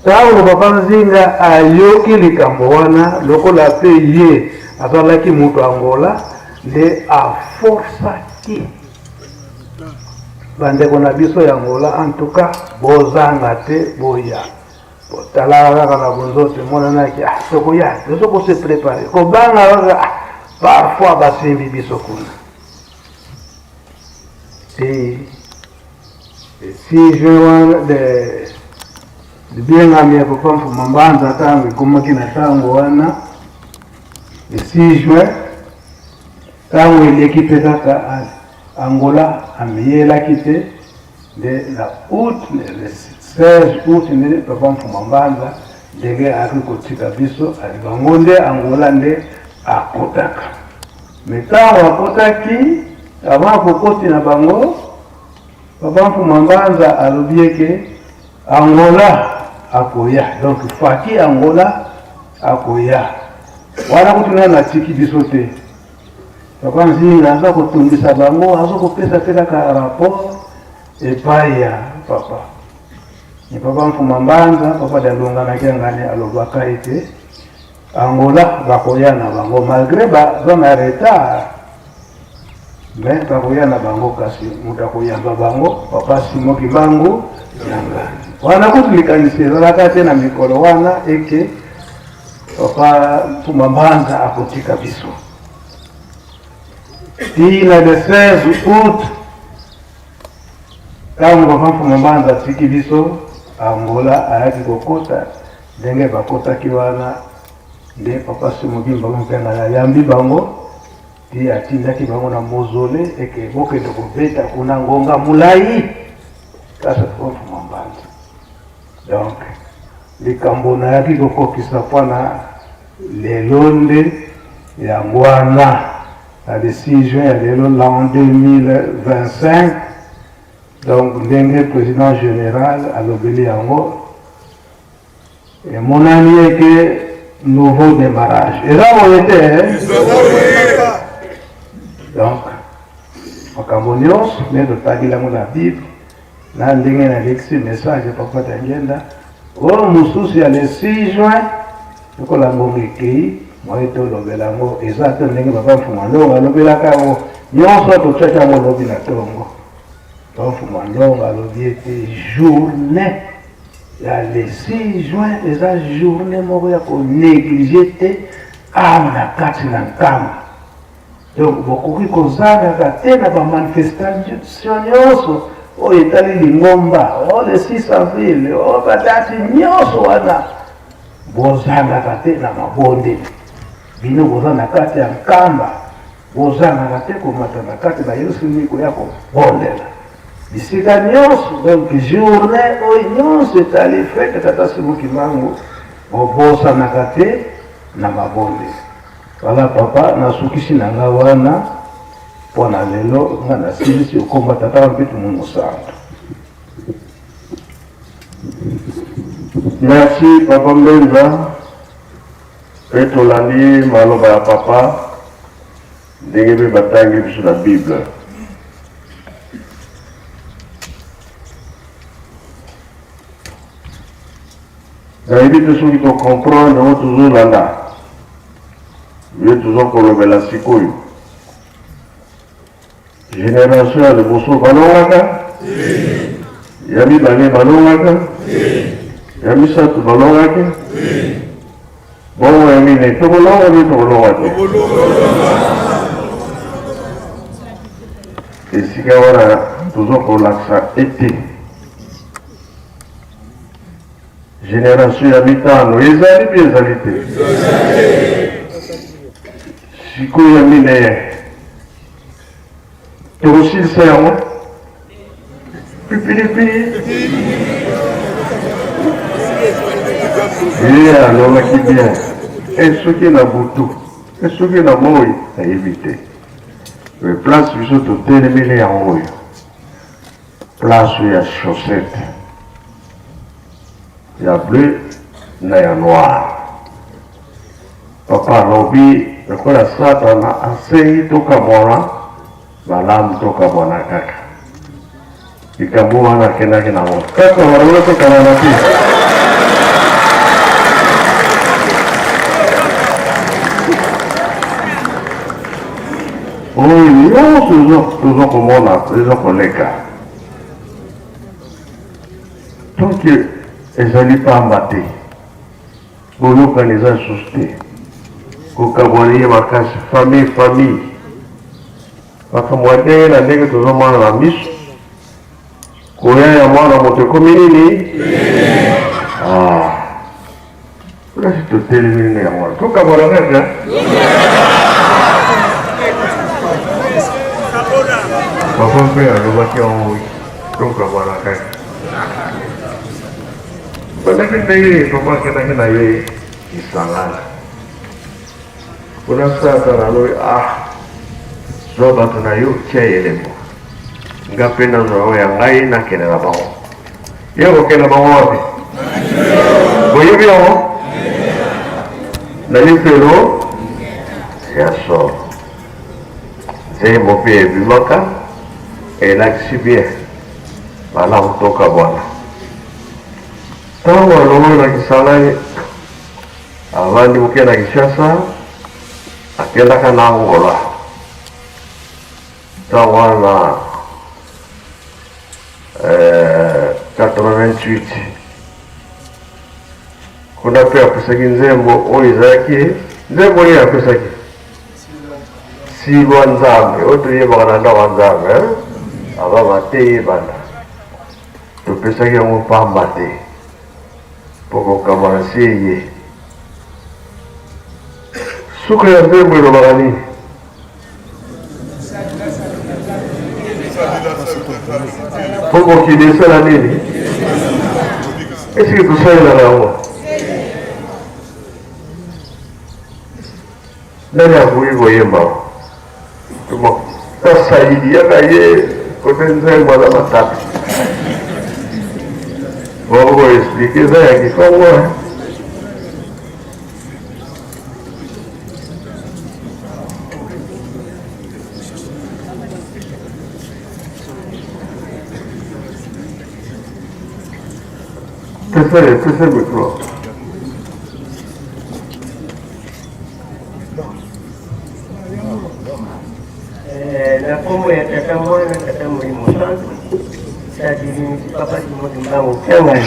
ntango papa Nzinga ayoki likambo wana lokola mpe ye azalaki moto Angola nde aforsaki bandeko na biso ya Angola en tout cas bozanga te boya talaka kaka na bonzoto emonanaki tokoya tozo kose prépare kobanga kaka parfois basimbi biso kuna te si juin de libengami ya papa Mfuma Mbanza ntango ekomaki na ntango wana le 6 juin ntango eleki mpe kaka Angola amiyelaki te nde na août le 16 août nde papa Mfuma Mbanza ndenge aki kotika biso alibango nde Angola nde akotaka me ntango akotaki avant kokoti na bango papa Mfuma Mbanza alobi eke Angola akoya donc Faki Angola akoya wana kutuna na tiki biso te papa Nzinga aza kotungisa bango aza kopesa mpe kaka rapport epai ya papa ni papa Mfuma Mbanza papa de Alungana ngani alobaka ete Angola bakoya na bango malgré baza na retard mais bakoya na bango kasi mutu akoyamba bango papa Simon Kimbangu Nyangani wana kutulikanisi ezalaka te na mikolo wana eke papa Mfuma Mbanza akotika biso tina le 16 août ntango papa Mfuma Mbanza atiki biso Angola ayaki kokota ndenge bakotaki wana nde papa Simon Kimbangu Nyangani ayambi bango ti atindaki bango na mozole eke bokende kobeta kuna ngonga mulai kasa papa Mfuma Mbanza donc likambo nayaki kokokisa mpona lelo nde yango wana na le 6 juin ya lelo l'an 2025 donc ndenge président général alobeli yango emonani eke nouveau démarrage eza boye te donc makambo nyonso me totangilango na bible na ndenge nalekisi message papa tangenda oyo mosusu ya le 6 juin lokola ngongo ekei moye tolobela yango eza te ndenge papa mfuma ndongo alobelaka yango nyonso totyaki yango lobi na ntongo papa mfuma ndongo alobi ete journée ya le 6 juin eza journée moko ya konéglige te awa na kati na nkamba donc bokoki kozangaka te na bamanifestation nyonso oyo etali lingomba o le 6 avril o badati nyonso wana bozangaka te na mabonde bino boza na kati ya nkamba bozangaka te komata na kati na yerusalemi koya kobondela bisika nyonso donc journée oyo nyonso etali fete tata simuki mangu bobosanaka te na mabonde wala papa nasukisi na nga wana mpona lelo nga nasilisi okomba tata mpetu mu mosantu. Merci papa Mbenza mpe tolandi maloba ya papa ndenge mpe batangi biso na bible. nayebi te soki tocomprendre yango tozolanda ye tozokolobela sikoyo génération ya liboso balongaka ya mibale balongaka ya misato balongaki bongo ya mine tokolonga mpe tokolonga te esika wana tozokolakisa ete génération ya mitano ezali mpe ezali te sikoyo ya mine tokosilisa yango pipilipili ye alobaki bien esoki na butu esoki na moi nayebi te me place biso totelemeli yango oyo place ya chaussette ya bleu na ya noir papa alobi lokola satana asengi tokamwana malamu tokamwana kaka likambo wana akendaki nango kaka wanaona tokamwana te oyo nyonso tozokomona ezokoleka tonke ezali pamba te bolokani eza lisusu te kokabwana ye makasi famille makambo ya ndenge na ndenge tozomona na miso koya ya mwana moto ekomi nini kasi totelemi nini ya mwana tokabwana kaka papa mpe alobaki yango tokabwana kaka bandaki ndenge papa akendaki na ye isangana kuna sasa nalobi zwa bato na yo tia elembo nga mpe nazwa oyo ya ngai nakende na bango ye kokende bango wapi boyebi yango na lifelo ya solo nzembo mpe ebimaka elakisi bien malamu toka bwana ntango alongo na kisangani avandi moke na Kinshasa akendaka na Angola ntango wana 88 kuna mpe apesaki nzembo oyo ezalaki nzembo oyo apesaki silwa nzambe oyo toyebaka na ndako ya nzambe ababa te yebana topesaki yango pamba te mpo kokamwana si eye suka ya nzembo elobaka nini mpo mokili esala nini esiki tosalelaka yango nani akoki koyemba tasaidi yaka ye kote nzembo aza matapi oko explike eza ya kikongo C'est le micro. La combo ya tata mwana tata mulimo sana sadini papa Timothy Mbango Kyangani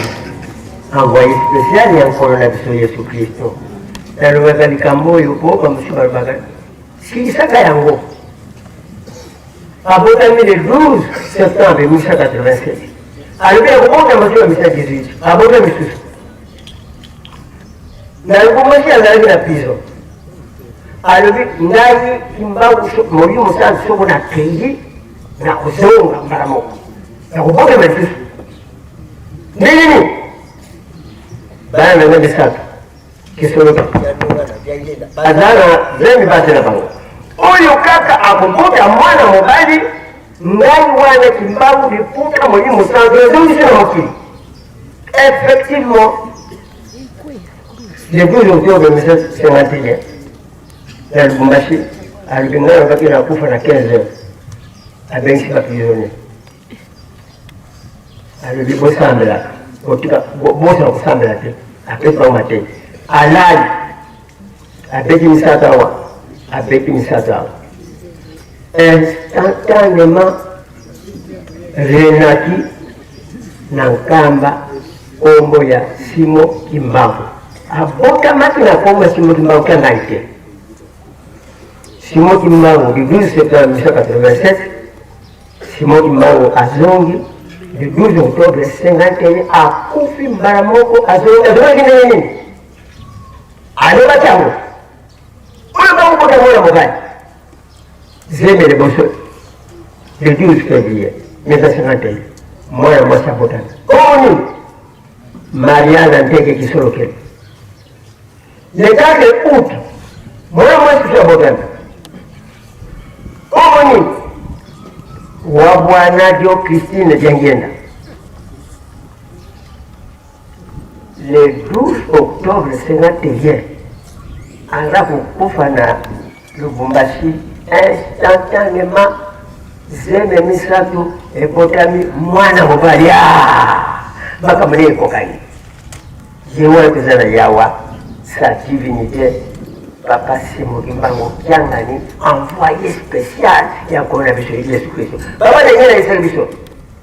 envoyé spécial ya nkolo na biso Yesu Kristo nalobaka likambo oyo po bamusi balobaka silisaka yango abotami le 12 septembre 1887 alobi akobota masi bamisa 18 abota misusu nalobomasi azalaki na prison alobi ngai Kimbangu molimo sana soko na kei na kozonga mbala moko nakobota misusu nini bana nanga bisatu kisolo azana zemi batela bango oyo kaka akobota mwana mobali ngai wana Kimbangu liputa molimo sana ezongisi na mokili effectivement le 12 octobre 1951 na Lubumbashi alipingana wakati na kufa na 15 heures abengisi baprisonnier alobi bosambela otika bosa kusambela te apesi bango matei alali abeti misato awa abeti misato awa instantanément renaki na nkamba kombo ya Simo Kimbangu abotamaki na kombo ya Simo Kimbangu Kyangani te Simo Kimbangu du 12 septembre 1987 Simo Kimbangu azongi du 12 octobre 51 akufi mbala moko azongi nini aloba tango oyo bakobota mwana mobali zemele boso le 12 février 1951 mwana mwasi abotana omoni Mariana Ndege Kisolokelo le 4 août mwana mwasi abotana omoni wa bwana Dio Christine Diangenda le 12 octobre 51 aza kokufa na Lubumbashi instantanément zeme misato ebotami mwana mobali makambo ekokani ye wana toza na yawa sa divinité papa Simo Kimbangu Kyangani envoyé spécial ya kona biso Yesu Kristo baba ndenge na isali biso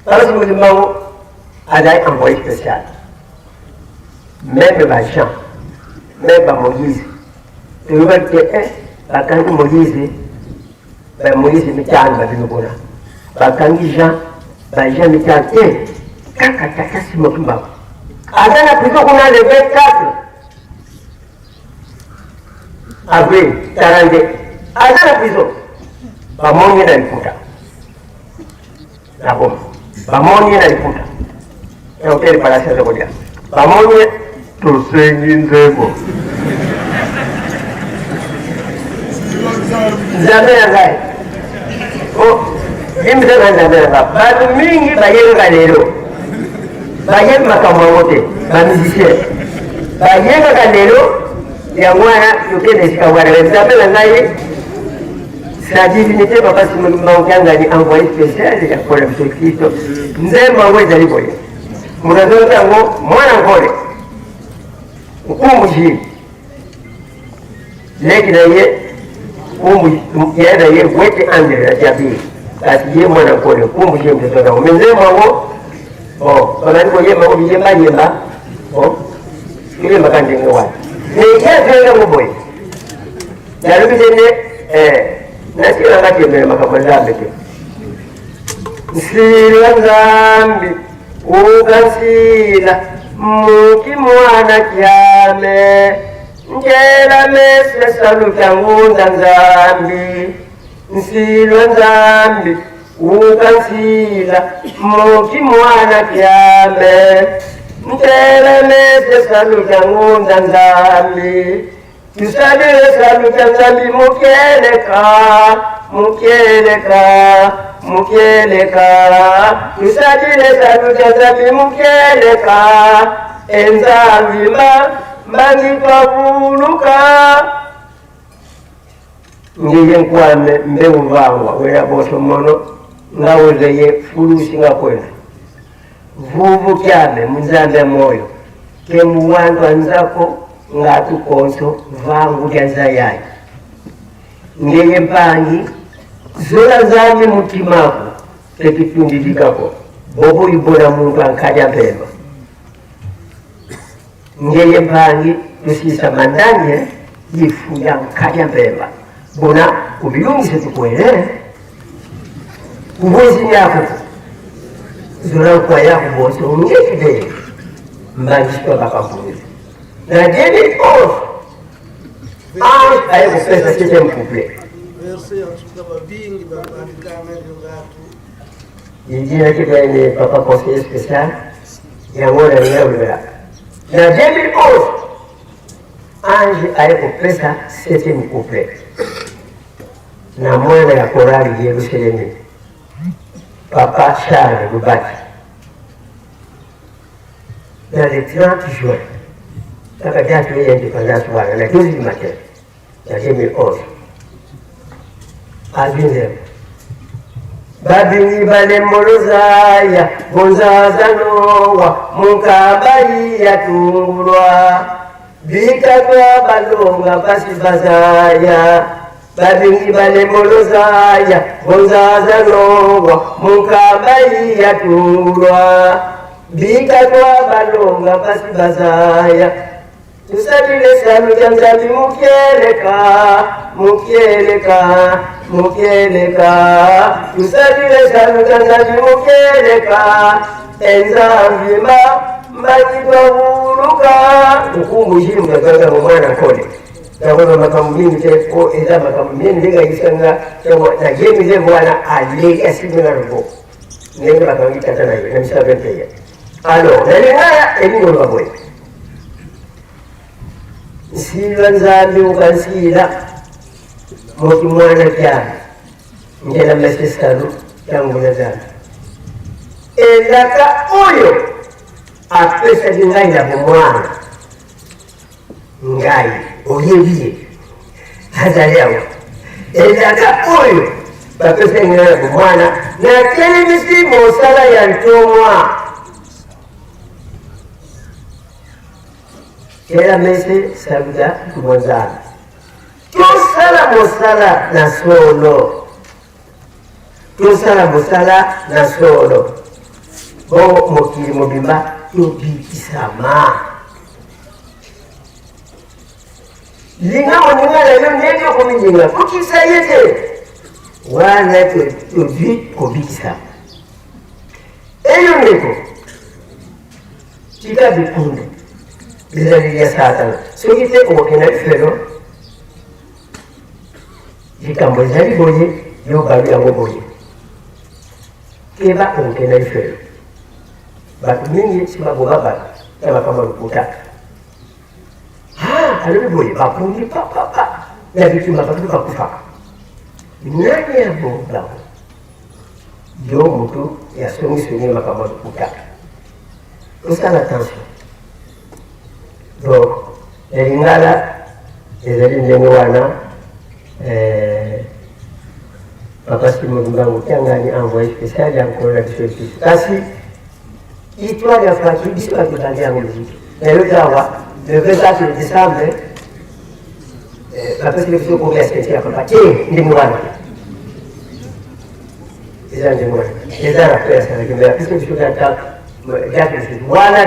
papa Simo Kimbangu azali envoyé spécial même Jean même Moïse tolobaki te bakangi Moïse mitano babino bona bakangi Jean mitano te kaka tata Simo Kimbangu aza na prison kuna le 24 avril 42 aza na prison bamoni na liputa na goma bamoni na liputa na hotel Palace ya Zokodia bamoni tosengi nzembo nzambe na ngai imbisaka nzambe na ngai bato mingi bayengaka lelo bayebi makambo yango te bamusicien bayengaka lelo yango wana yokende esika wana nzambe na ngai sa divinité papa Simo Kimbangu Kyangani envoyé spécial ya kola biso Kristo nzembo yango ezali boye moto azongi yango mwana nkole nkumbushi leki na ye ye na ye wete Andre na Jabiri kasi ye mwana nkole nkumbushi mtoto zangu nzembo yango banani koyemba ko biyembayemba kuyembaka ndenge wana neyazenga ngoboye nalobi tene nasilanga tembele makambo nzambe te nsila nzambi ukansila muki mwana kyame njela mese saluta ngunda nzambi nsila nzambi ukansila muki mwana kyame njela mese saluta ngunda nzambi tusalile saluta nzambi mukeleka tusalile saluta nzambi mukeleka enzambi mbangi twavuluka ngije nkwame mbeuvangwa wena boso mono ngawozeye fulusi ngakwena vuvu kyame munzambe moyo ke muwandu anzako ngatu konso vangu lya nzayai ngeye mpangi zola zami mutimako tekipindidikako bobo ibona muntu ankaja mpemba ngeye mpangi tusisa mandanye ifu ya nkaja mpemba bona kubiyungise tukwele kubozi yako zola kwa yako boso ngekide mbangishwa bakampuni na deni off ange ayekupesa chete mkuple Ijina kita ini papa conseiller spécial yang ada di dalam. Na 2011, ange ayekupesa chete mkuple na mwana ya korali Yerusalemu papa Charles Lubaki na le 30 juin kaka datu ya independance wana na 12 du matin ya 2011 abinze babingi balemolozaya gonzazanowa munkabayi yatungulwa bikatwa balonga basibazaya babingi balemolozaya gonzazanowa munkabayi yatungulwa bikatwa balonga basibazaya tusabile salu janzabi mukieleka tusabile salu janzabi mukieleka enzambima mbakitwa huluka ukungu jiri mkaganga mwana kole takono makamumini teko eza makamumini lega isanga na jemi ze mwana alega simina rubo nenge makamita tana hiyo na msabente hiyo alo nalingaya elino lwaboye nsila nzambi ukansila moti mwana kyana ngela mesesalo tangula zambi endaka oyo apesa lingaila mumwana ngai oyebiye hazaleawo endaka oyo bapesa lingaila mumwana na kele misimo sala ya ntomwa kela mese saluda kumozana tosala mosala na solo tosala mosala na solo bo mokili mobimba tobikisama linga moninga lelo ndenge komilinga kokisa yete wana tobi kobikisama eyo ndeko tika bikunde bizaliya satana soki te okokenda lifelo likambo ezali boye yo balu yango boye keba okokenda lifelo bato mingi si baboba bato ya makambo ya lokuta alobi boye bapundi papapa na bitumba bato bakufaka nani yabobango yo motu ya songisongi makambo ya lokuta tosala attention. Donc, les lingala, les aliments papa Simon Tiangani a envoyé spécial encore la discussion. Kasi, histoire de la Francie, l'histoire de la musique. Et le Tawa, le 24 décembre, papa Simon pour la spéciale, papa, tiens, les moines. Les gens de moines. Les gens après, ça va dire, puisque je suis d'accord. Voilà.